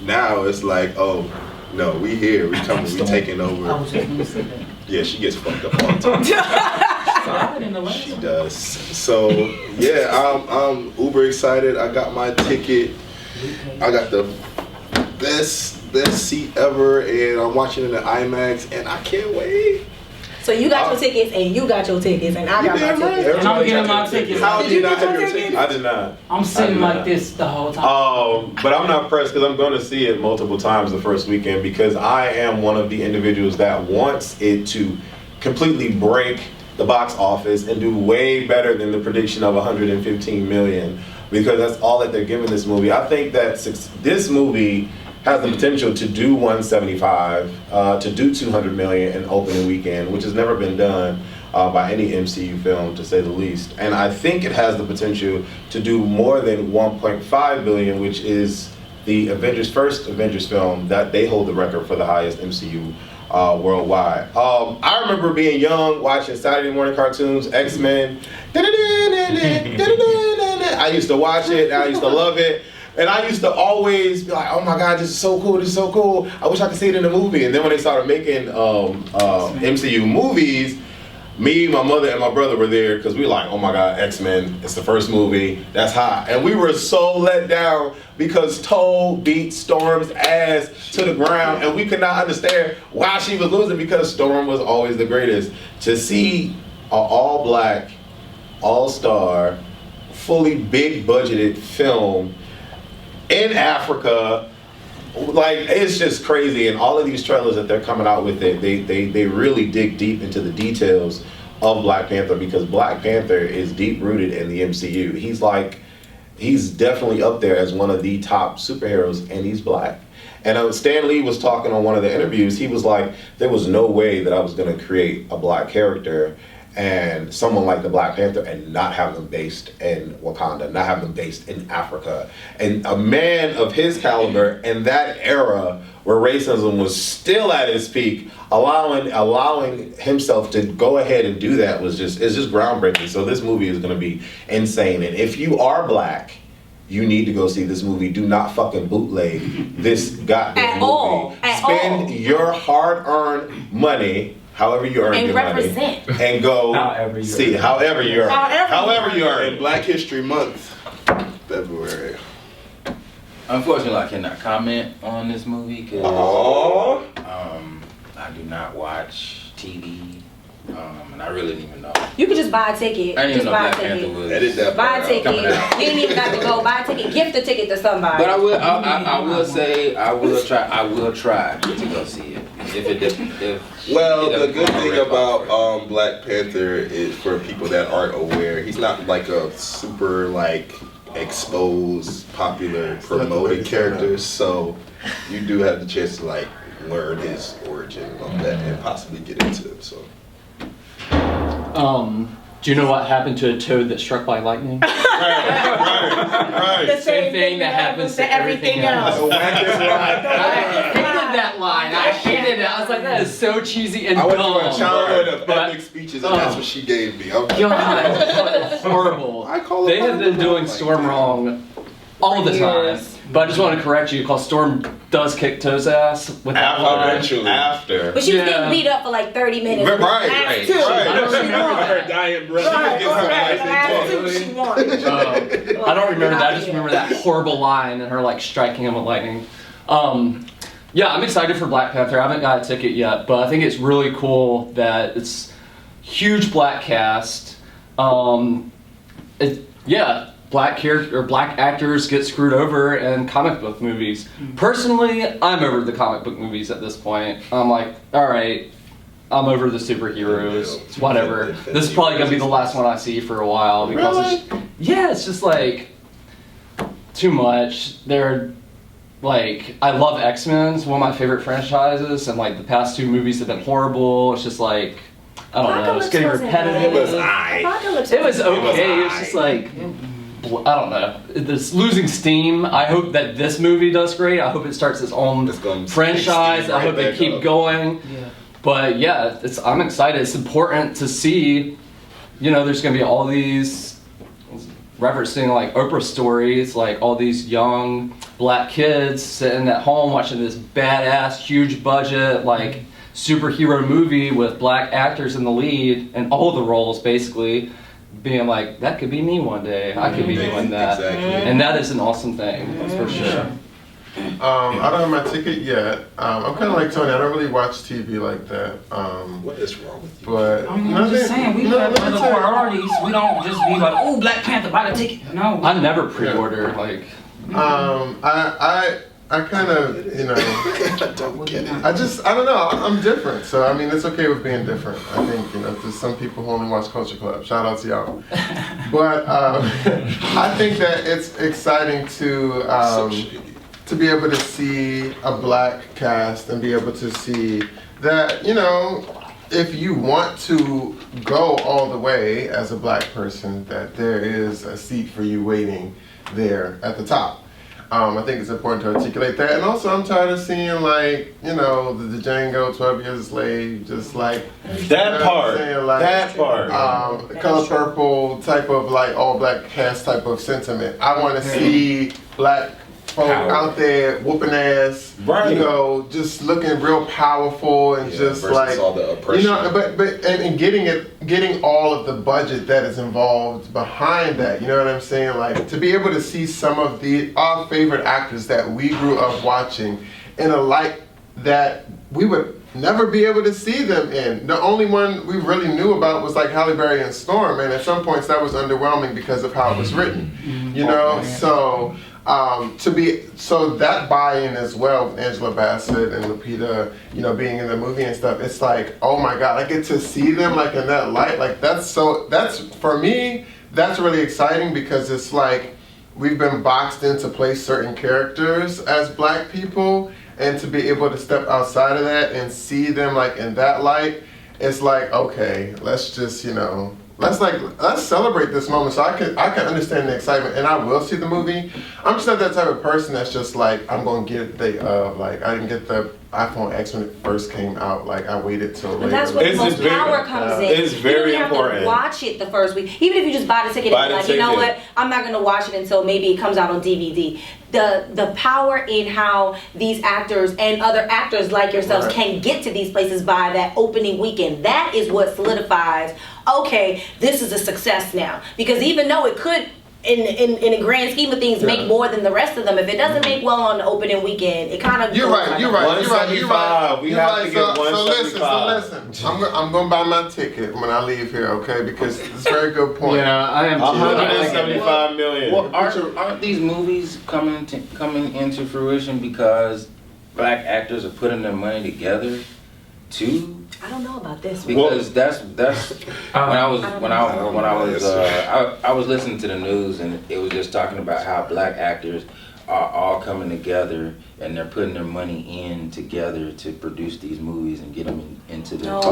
Now it's like, oh, no, we here, we coming, we taking over. I was just gonna say that. Yeah, she gets fucked up all the time. She does. So yeah, I'm uber excited. I got my ticket. I got the best seat ever, and I'm watching it in the IMAX, and I can't wait. So you got your tickets, and you got your tickets, and I got my tickets. And I'm getting my tickets. How did you not have your tickets? I did not. I'm sitting like this the whole time. But I'm not pressed because I'm going to see it multiple times the first weekend because I am one of the individuals that wants it to completely break the box office and do way better than the prediction of 115 million because that's all that they're giving this movie. I think that this movie has the potential to do 175, to do 200 million in opening weekend, which has never been done by any MCU film, to say the least. And I think it has the potential to do more than 1.5 billion, which is the first Avengers film that they hold the record for the highest MCU worldwide. I remember being young, watching Saturday morning cartoons, X-Men. I used to watch it, and I used to love it. And I used to always be like, oh my God, this is so cool, this is so cool. I wish I could see it in a movie. And then when they started making MCU movies, me, my mother, and my brother were there because we were like, oh my God, X-Men, it's the first movie, that's hot. And we were so let down because Toad beat Storm's ass to the ground and we could not understand why she was losing because Storm was always the greatest. To see an all-black, all-star, fully big budgeted film in Africa, like, it's just crazy. And all of these trailers that they're coming out with, they really dig deep into the details of Black Panther because Black Panther is deep rooted in the MCU. He's definitely up there as one of the top superheroes, and he's black. And Stan Lee was talking on one of the interviews, he was like, there was no way that I was gonna create a black character and someone like the Black Panther and not have them based in Wakanda, not have them based in Africa. And a man of his caliber in that era where racism was still at its peak, allowing himself to go ahead and do that it's just groundbreaking. So this movie is gonna be insane. And if you are black, you need to go see this movie. Do not fucking bootleg this goddamn movie. Spend your hard-earned money, however you earn your money, and go see it. However you earn. In Black History Month, February. Unfortunately, I cannot comment on this movie because I do not watch TV, and I really didn't even know. You could just buy a ticket. I didn't even know buy Black Panther was. Buy a ticket. You ain't even got to go. Buy a ticket. Gift a ticket to somebody. But I will say I will try to go see it. Well, the good thing about Black Panther is, for people that aren't aware, he's not like a super like exposed, popular, promoted character. So you do have the chance to like learn his origin on that and possibly get into it. So. Do you know what happened to a toad that's struck by lightning? Right. The same thing that happens to everything else. I hated that line. I hated it. I was like, that is so cheesy and dumb. I went to a childhood of epic speeches, and that's what she gave me. God, that was horrible. They have been doing Storm wrong all the time. But I just want to correct you, because Storm does kick Toad's ass with that line. After. But she was getting beat up for like 30 minutes. Right. I don't remember her dying breath. I don't remember that. I just remember that horrible line and her like striking him with lightning. Yeah, I'm excited for Black Panther. I haven't got a ticket yet, but I think it's really cool that it's huge black cast. Black character or black actors get screwed over in comic book movies. Personally, I'm over the comic book movies at this point. I'm like, all right, I'm over the superheroes. It's whatever. This is probably gonna be the last one I see for a while because it's just like too much. They're like, I love X-Men. It's one of my favorite franchises, and like the past two movies have been horrible. It's just like, I don't know. It's getting repetitive. It was okay. It was just like. I don't know. It's losing steam. I hope that this movie does great. I hope it starts its own franchise. I hope they keep going. Yeah. But yeah, I'm excited. It's important to see, there's going to be all these, referencing like Oprah stories, like all these young black kids sitting at home watching this badass, huge budget, like superhero movie with black actors in the lead and all the roles basically. Being like, that could be me one day. I could be doing that. Exactly. And that is an awesome thing, that's for sure. I don't have my ticket yet. I'm kind of like Tony. I don't really watch TV like that. What is wrong with you? But I'm just saying, we have other priorities. We don't just be like, oh, Black Panther, buy the ticket. No. I never pre-order, like. I kind of, don't get it. I don't know. I'm different. So, I mean, it's okay with being different. I think, there's some people who only watch Culture Clubb. Shout out to y'all. But I think that it's exciting to be able to see a black cast and be able to see that, if you want to go all the way as a black person, that there is a seat for you waiting there at the top. I think it's important to articulate that. And also, I'm tired of seeing, the Django, 12 Years a Slave, just like... That part. Color Purple type of, all black cast type of sentiment. I want to see black folk out there whooping ass, just looking real powerful and just like, all the oppression. And getting all of the budget that is involved behind that. You know what I'm saying? Like, to be able to see some of our favorite actors that we grew up watching in a light that we would never be able to see them in. The only one we really knew about was like Halle Berry and Storm, and at some points that was underwhelming because of how it was written. So that buy-in as well with Angela Bassett and Lupita, being in the movie and stuff, it's like, oh my God, I get to see them in that light. Like that's for me, that's really exciting because it's like we've been boxed in to play certain characters as black people, and to be able to step outside of that and see them in that light, it's like, okay, let's just, let's celebrate this moment. So I can understand the excitement, and I will see the movie. I'm just not that type of person that's just like, I'm gonna get it day of. Like, I didn't get the iPhone X when it first came out. Like, I waited till later. That's where the most power comes in. It's very you don't important. have to watch it the first week. Even if you just buy the ticket and be like, you know what, I'm not gonna watch it until maybe it comes out on DVD. The power in how these actors and other actors like yourselves can get to these places by that opening weekend. That is what solidifies, okay, this is a success now. Because even though it could, in a grand scheme of things, make more than the rest of them, if it doesn't make well on the opening weekend, it kind of... You're right. We have to get 175. So listen. I'm going to buy my ticket when I leave here, okay? Because it's a very good point. Yeah, I am too. 175 million. Well, aren't these movies coming into fruition because black actors are putting their money together too? I don't know about this. Because that's when I was listening to the news, and it was just talking about how black actors are all coming together and they're putting their money in together to produce these movies and get them into the. Not the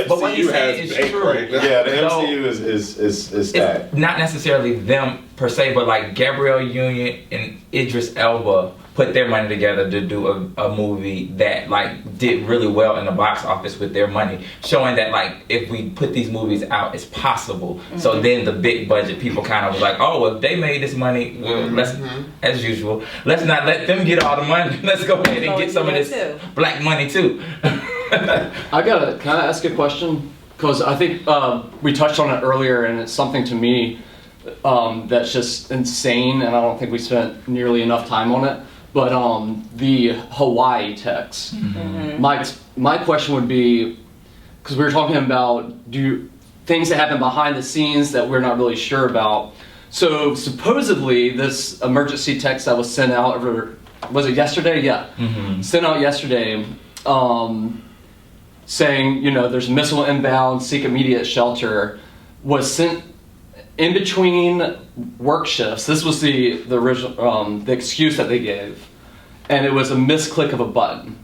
MCU has bank right now. Yeah, the MCU is that. Not necessarily them per se, but like Gabrielle Union and Idris Elba put their money together to do a movie that did really well in the box office with their money, showing that if we put these movies out, it's possible. Mm-hmm. So then the big budget people kind of was like, oh, well, if they made this money, well, let's, as usual, let's not let them get all the money. Let's go ahead and get some of this black money too. Can I ask a question? Because I think we touched on it earlier, and it's something to me that's just insane, and I don't think we spent nearly enough time on it. But the Hawaii text, my question would be, because we were talking about things that happen behind the scenes that we're not really sure about. So supposedly this emergency text that was sent out was it yesterday? Yeah, sent out yesterday, saying there's a missile inbound, seek immediate shelter, was sent in between work shifts. This was the original the excuse that they gave, and it was a misclick of a button.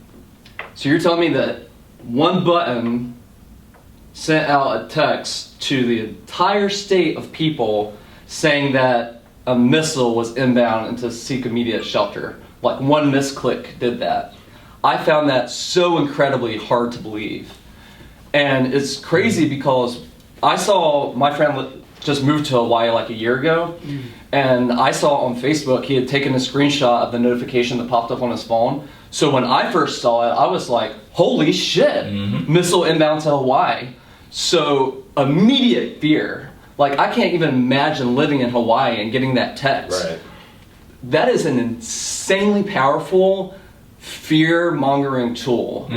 So you're telling me that one button sent out a text to the entire state of people saying that a missile was inbound and to seek immediate shelter. Like one misclick did that. I found that so incredibly hard to believe. And it's crazy because I saw my friend just moved to Hawaii like a year ago, and I saw on Facebook he had taken a screenshot of the notification that popped up on his phone. So when I first saw it, I was like, holy shit, missile inbound to Hawaii. So immediate fear. Like, I can't even imagine living in Hawaii and getting that text. Right. That is an insanely powerful fear-mongering tool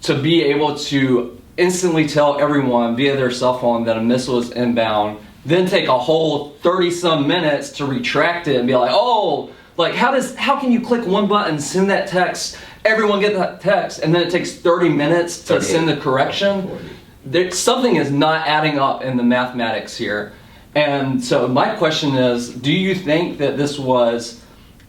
to be able to instantly tell everyone via their cell phone that a missile is inbound, then take a whole 30-some minutes to retract it and be like, oh, like how can you click one button, send that text, everyone get that text, and then it takes 30 minutes to send the correction? Something is not adding up in the mathematics here. And so my question is, do you think that this was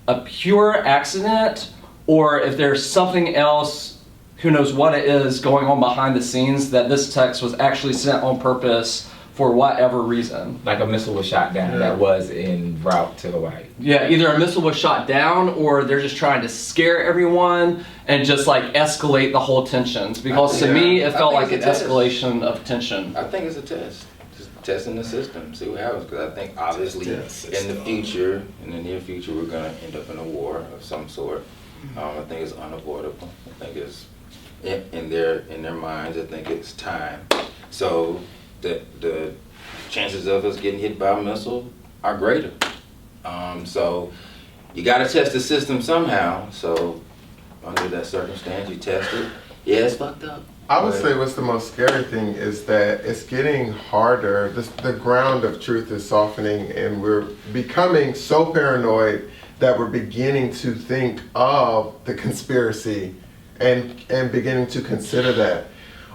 a pure accident, or if there's something else, who knows what it is, going on behind the scenes, that this text was actually sent on purpose for whatever reason? Like a missile was shot down that was en route to Hawaii. Yeah, either a missile was shot down, or they're just trying to scare everyone and just like escalate the whole tensions. Because to me, it felt like an escalation of tension. I think it's a test. Just testing the system, see what happens. Because I think obviously in the future, in the near future, we're going to end up in a war of some sort. I think it's unavoidable. I think it's in their minds. I think it's time. So the chances of us getting hit by a missile are greater. So you got to test the system somehow. So under that circumstance, you test it. Yeah, it's fucked up. I would say what's the most scary thing is that it's getting harder. The ground of truth is softening, and we're becoming so paranoid that we're beginning to think of the conspiracy and beginning to consider that.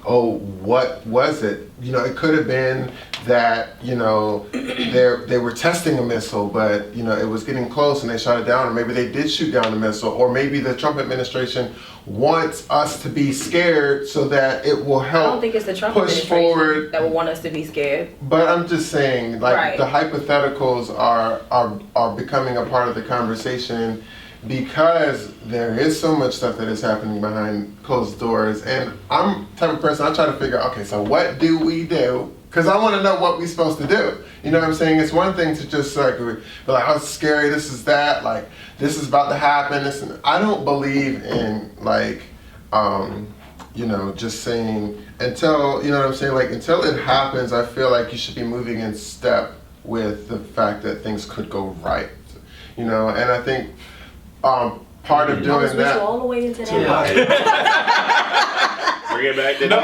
Oh, what was it? You know, it could have been that, you know, they were testing a missile, but, you know, it was getting close and they shot it down, or maybe they did shoot down the missile, or maybe the Trump administration wants us to be scared so that it will help I don't think it's the Trump push forward. that will want us to be scared. But I'm just saying, like, Right. the hypotheticals are becoming a part of the conversation, because there is so much stuff that is happening behind closed doors. And I'm the type of person, I try to figure out, okay, so what do we do? Because I want to know what we're supposed to do. You know what I'm saying? It's one thing to just like be like, oh, it's scary, this is that, like, this is about to happen. I don't believe in, like, you know, just saying until, you know what I'm saying? Like, until it happens, I feel like you should be moving in step with the fact that things could go right. You know, and I think part of doing that. all the way into that. Bring it back to what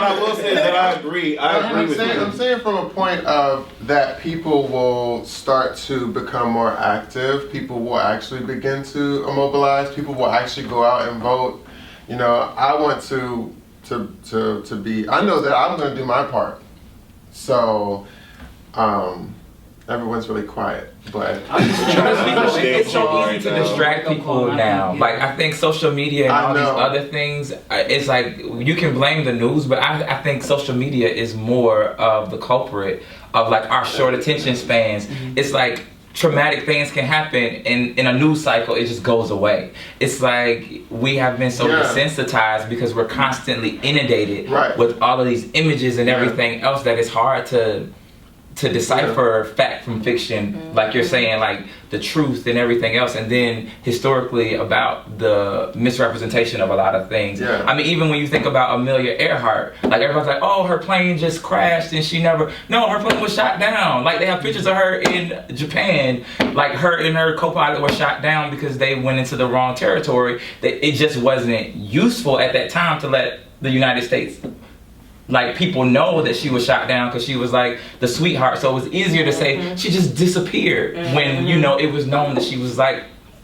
I will say is that I agree. I agree with you. I'm saying from a point of that people will start to become more active. People will actually begin to immobilize. People will actually go out and vote. You know, I want to be. I know that I'm going to do my part. So. Everyone's really quiet, but it's so easy to distract people now. Like, I think social media and all these other things, it's like you can blame the news, but I think social media is more of the culprit of like our short attention spans. It's like traumatic things can happen, and in a news cycle it just goes away. It's like we have been so desensitized because we're constantly inundated with all of these images and everything else that it's hard to decipher fact from fiction, like you're saying, like the truth and everything else, and then historically about the misrepresentation of a lot of things. I mean, even when you think about Amelia Earhart, like everybody's like, oh, her plane just crashed and no, her plane was shot down. Like they have pictures of her in Japan, like her and her co-pilot were shot down because they went into the wrong territory. It just wasn't useful at that time to let the United States, like, people know that she was shot down because she was like the sweetheart, so it was easier to say she just disappeared when, you know, it was known that she was like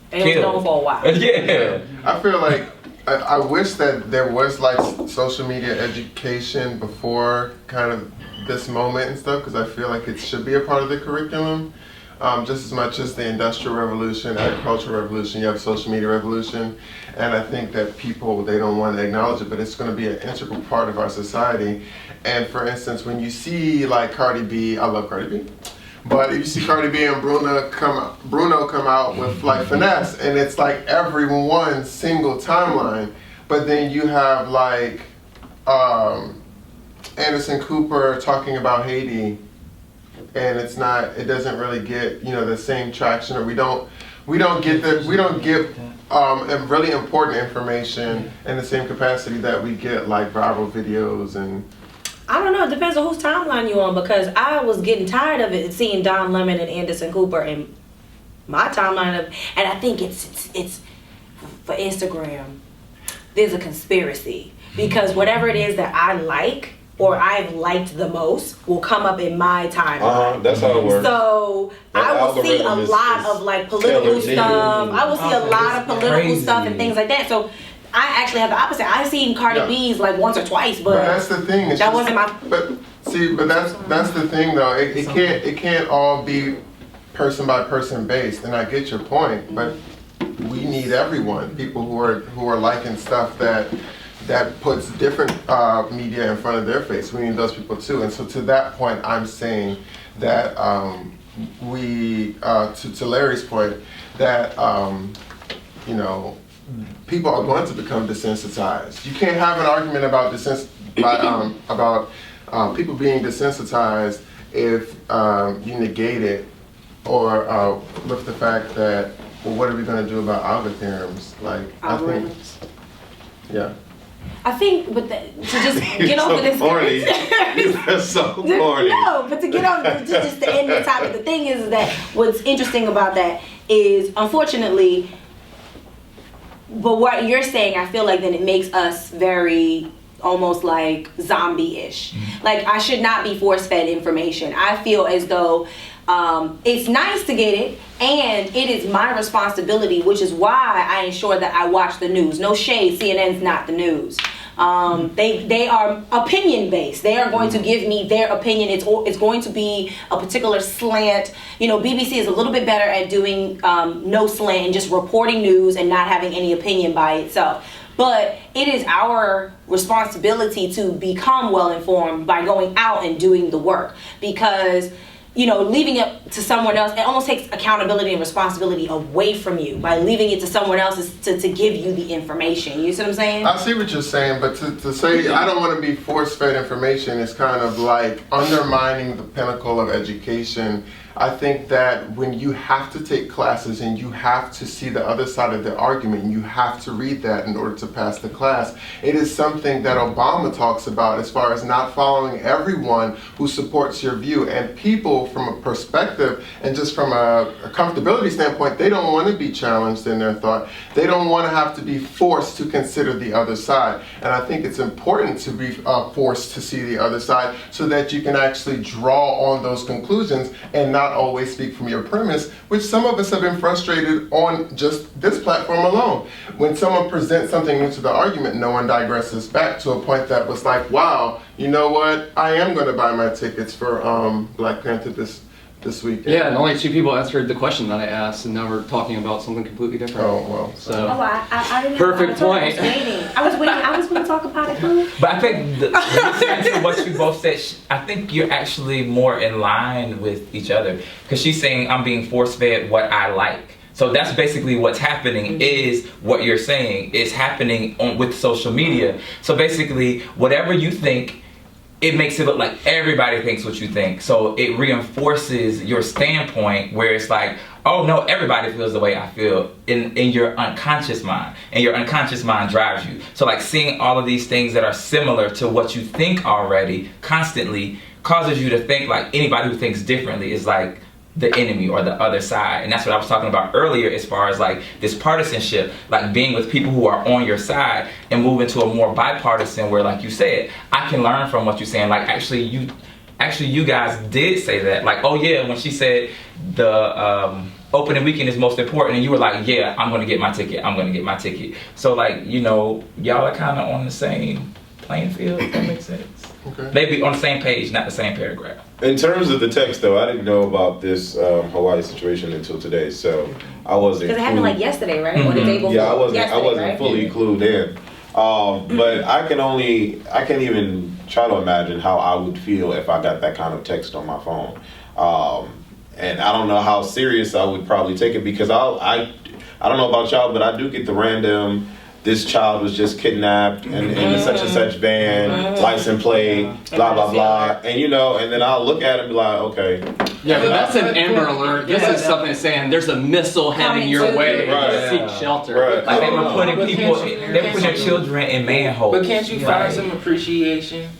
killed. It was known for a while. Yeah. I feel like I wish that there was like social media education before kind of this moment and stuff, because I feel like it should be a part of the curriculum. just as much as the Industrial Revolution, Agricultural Revolution, you have Social Media Revolution. And I think that people, they don't want to acknowledge it, but it's going to be an integral part of our society. And for instance, when you see like Cardi B, I love Cardi B, but if you see Cardi B and Bruno come out with like Finesse, and it's like every one single timeline, but then you have like Anderson Cooper talking about Haiti, and it doesn't really get, you know, the same traction, or we don't get really important information in the same capacity that we get like viral videos. And I don't know, it depends on whose timeline you're on, because I was getting tired of it, seeing Don Lemon and Anderson Cooper in my timeline and I think it's for Instagram, there's a conspiracy, because whatever it is that I like or I've liked the most will come up in my timeline. That's how it works. So I will see a lot of like political stuff. I will see a lot of political stuff and things like that. So I actually have the opposite. I've seen Cardi B's like once or twice, but that's the thing. That wasn't my. But that's the thing though. It can't all be person by person based. And I get your point, but we need everyone. People who are liking stuff that puts different media in front of their face. We need those people too. And so to that point, I'm saying that to Larry's point, that you know, people are going to become desensitized. You can't have an argument about people being desensitized if you negate it, or with the fact that, well, what are we going to do about algorithms? Like, algorithms. I think, but to just get over this. Corny. You're so corny. No, but to get over just to end the topic, the thing is that what's interesting about that is, unfortunately, but what you're saying, I feel like then it makes us very almost like zombie-ish. Like, I should not be force-fed information. I feel as though it's nice to get it, and it is my responsibility, which is why I ensure that I watch the news. No shade, CNN's not the news. They are opinion based. They are going to give me their opinion. It's going to be a particular slant. You know, BBC is a little bit better at doing no slant and just reporting news and not having any opinion by itself. But it is our responsibility to become well informed by going out and doing the work, because, you know, leaving it to someone else, it almost takes accountability and responsibility away from you. By leaving it to someone else is to give you the information. You see what I'm saying? I see what you're saying, but to say I don't want to be force-fed information is kind of like undermining the pinnacle of education. I think that when you have to take classes and you have to see the other side of the argument and you have to read that in order to pass the class, it is something that Obama talks about as far as not following everyone who supports your view. And people, from a perspective and just from a comfortability standpoint, they don't want to be challenged in their thought. They don't want to have to be forced to consider the other side. And I think it's important to be forced to see the other side so that you can actually draw on those conclusions and not always speak from your premise, which some of us have been frustrated on just this platform alone. When someone presents something new to the argument, no one digresses back to a point that was like, wow, you know what? I am going to buy my tickets for Black Panther this weekend. Yeah, and only 2 people answered the question that I asked, and now we're talking about something completely different. Oh, well. So, I didn't perfect point. I was waiting to talk about it. But I think listening to what you both said, I think you're actually more in line with each other, because she's saying I'm being force-fed what I like. So that's basically what's happening, is what you're saying is happening with social media. So basically, whatever you think, it makes it look like everybody thinks what you think. So it reinforces your standpoint, where it's like, oh no, everybody feels the way I feel in your unconscious mind. And your unconscious mind drives you. So like seeing all of these things that are similar to what you think already constantly causes you to think like anybody who thinks differently is like the enemy or the other side. And that's what I was talking about earlier, as far as like this partisanship, like being with people who are on your side and moving to a more bipartisan, where, like you said, I can learn from what you're saying. Like actually you guys did say that, like, oh yeah, when she said the opening weekend is most important, and you were like, yeah, I'm gonna get my ticket. So like, you know, y'all are kind of on the same playing field, if that makes sense. Okay. Maybe on the same page, not the same paragraph. In terms of the text, though, I didn't know about this Hawaii situation until today, so I wasn't. Because it happened like yesterday, right? Or the day before. Yeah, I wasn't Yesterday, fully clued in. But I can't even try to imagine how I would feel if I got that kind of text on my phone. And I don't know how serious I would probably take it, because I don't know about y'all, but I do get the random, this child was just kidnapped in such and such van, license plate, blah, blah, blah. And and then I'll look at it and be like, okay. Yeah, but that's an Amber Alert. This is something saying there's a missile heading your way. Seek shelter. Right. Like they were putting they're putting their children in manholes. But can't you find some appreciation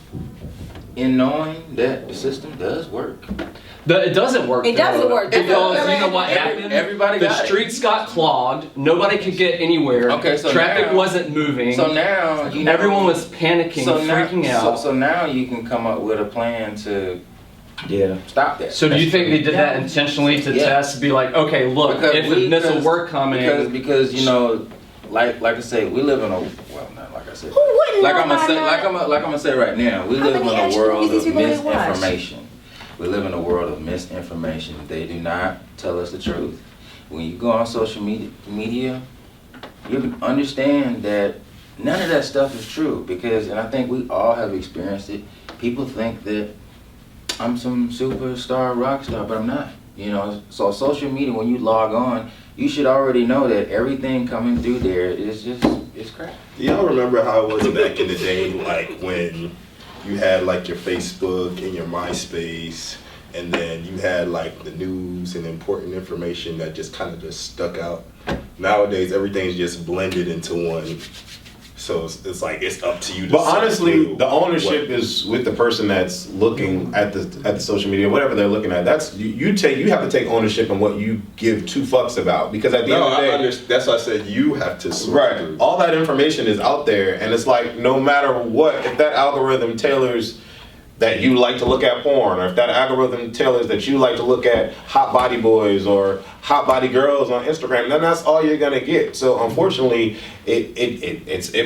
in knowing that the system does work? It doesn't work. It doesn't work. Because you know what happened? Everybody the got it. streets got clogged. Nobody could get anywhere. Okay, so traffic now- wasn't moving. So now everyone was panicking, freaking out. So now you can come up with a plan to stop that. So do you think they did that intentionally to test? Be like, okay, look, if the missile were coming, because like I say, we live in a not like I said. Who wouldn't Like know I'm gonna about say, that? like I'm gonna say right now, we How live in many a action world movies of these people didn't watch? misinformation. We live in a world of misinformation. They do not tell us the truth. When you go on social media, you can understand that none of that stuff is true, because, and I think we all have experienced it, people think that I'm some superstar rock star, but I'm not. So social media, when you log on, you should already know that everything coming through there is it's crap. Do y'all remember how it was back in the day, like when you had like your Facebook and your MySpace, and then you had like the news and important information that just kind of just stuck out? Nowadays, everything's just blended into one. So it's like it's up to you to But sift honestly, through the ownership what- is with the person that's looking at the social media, whatever they're looking at. That's you have to take ownership in what you give two fucks about, because at the end of the day, that's why I said you have to sort right. through. All that information is out there, and it's like no matter what, if that algorithm tailors that you like to look at porn, or if that algorithm tailors that you like to look at hot body boys or hot body girls on Instagram, then that's all you're gonna get. So unfortunately, it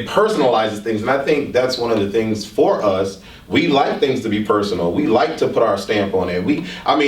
personalizes things, and I think that's one of the things for us. We like things to be personal. We like to put our stamp on it.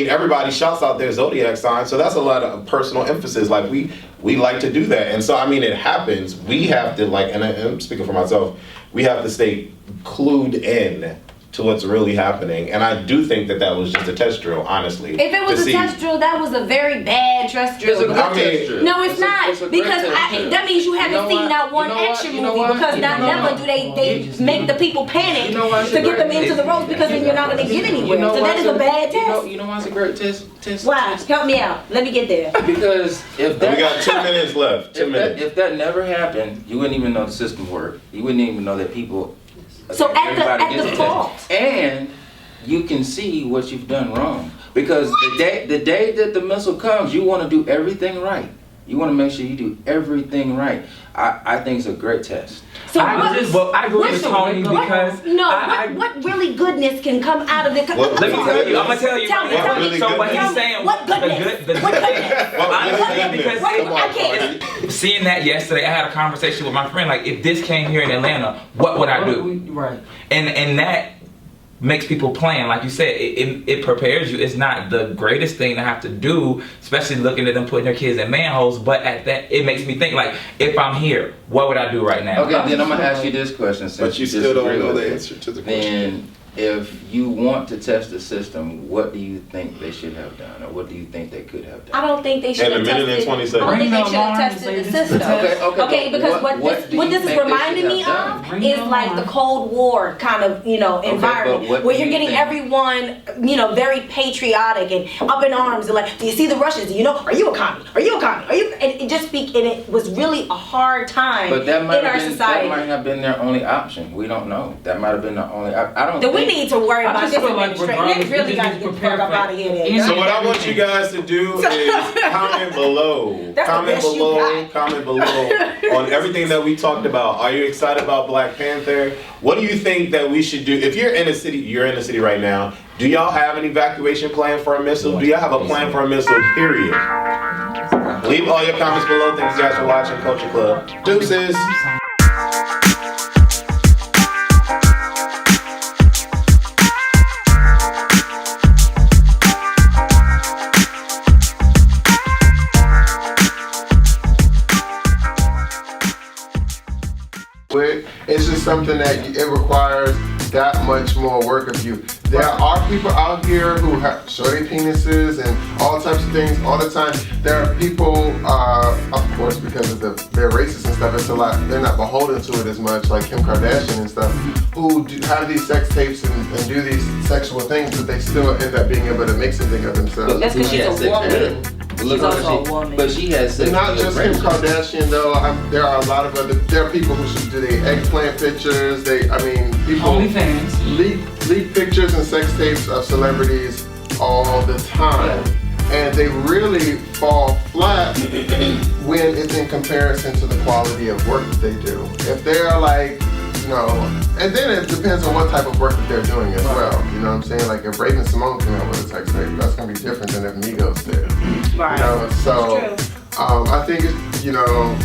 Everybody shouts out their zodiac sign, so that's a lot of personal emphasis. Like we like to do that, and so it happens. We have to and I'm speaking for myself. We have to stay clued in to what's really happening, and I do think that was just a test drill, honestly. If it was a test drill, that was a very bad test drill. It's a good test drill. No, it's not, it's a great because test drill. that means you haven't seen not one action movie, because never do they make the people panic to get them into the roles, because then you're not going to get anywhere. So that is a bad test. You know why it's a great test? Why? Help me out. Let me get there. Because if that, we got 2 minutes left. 2 minutes. If that never happened, you wouldn't even know the system worked. You wouldn't even know that people. So at the fault. And you can see what you've done wrong, because the day that the missile comes, you want to do everything right. You want to make sure you do everything right. I think it's a great test. So I agree with Tony, because what really goodness can come out of it? Let me tell you. I'm gonna tell you. Tell me. So what he's saying, what goodness? Because seeing that yesterday, I had a conversation with my friend. Like, if this came here in Atlanta, what would I do? Right. And that makes people plan. Like you said, it prepares you. It's not the greatest thing to have to do, especially looking at them putting their kids in manholes. But at that, it makes me think, like, if I'm here, what would I do right now? Okay, then I'm gonna ask you this question. But you still don't know the answer to the question. Then, if you want to test the system, what do you think they should have done, or what do you think they could have done? I don't think they should have tested. I don't think they should have tested the system. Okay, because what this is reminding me of is like the Cold War kind of environment, where you're getting everyone very patriotic and up in arms and like, do you see the Russians? Do you know? Are you a commie? Are you a commie? Are you? And it was really a hard time But that in might our have been, society. that might have been their only option. We don't know. That might have been the only. I don't. Then we need to worry about this feel like administration. They really got to get the fuck up out of here. So what I want you guys to do is comment below. Comment below on everything that we talked about. Are you excited about Black Panther? What do you think that we should do? If you're in the city right now. Do y'all have an evacuation plan for a missile? Do y'all have a plan for a missile, period? Leave all your comments below. Thank you guys for watching Culture Club. Deuces. with. It's just something that it requires that much more work of you. There are people out here who have shorty penises and all types of things all the time. There are people, of course, because of their races and stuff, it's a lot, they're not beholden to it as much, like Kim Kardashian and stuff, who have these sex tapes and do these sexual things, but they still end up being able to make something of themselves. That's because she's a woman. She's also a woman. But she has sex. Not just Kim Kardashian though. There are a lot of other. There are people who should do their eggplant pictures. People leak pictures and sex tapes of celebrities all the time, and they really fall flat when it's in comparison to the quality of work that they do. If they're like, and then it depends on what type of work that they're doing as well. You know what I'm saying? Like if Raven Simone came out with a sex tape, that's gonna be different than if Migos did. Right. So I think it's, you don't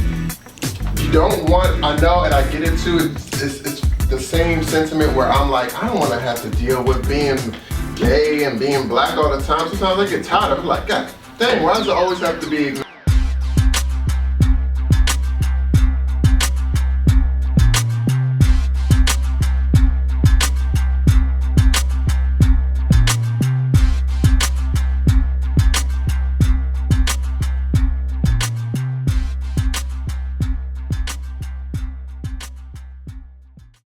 want. I know, and I get it too. It's the same sentiment where I'm like, I don't want to have to deal with being gay and being black all the time. Sometimes I get tired of it. Like, God dang, why does it always have to be?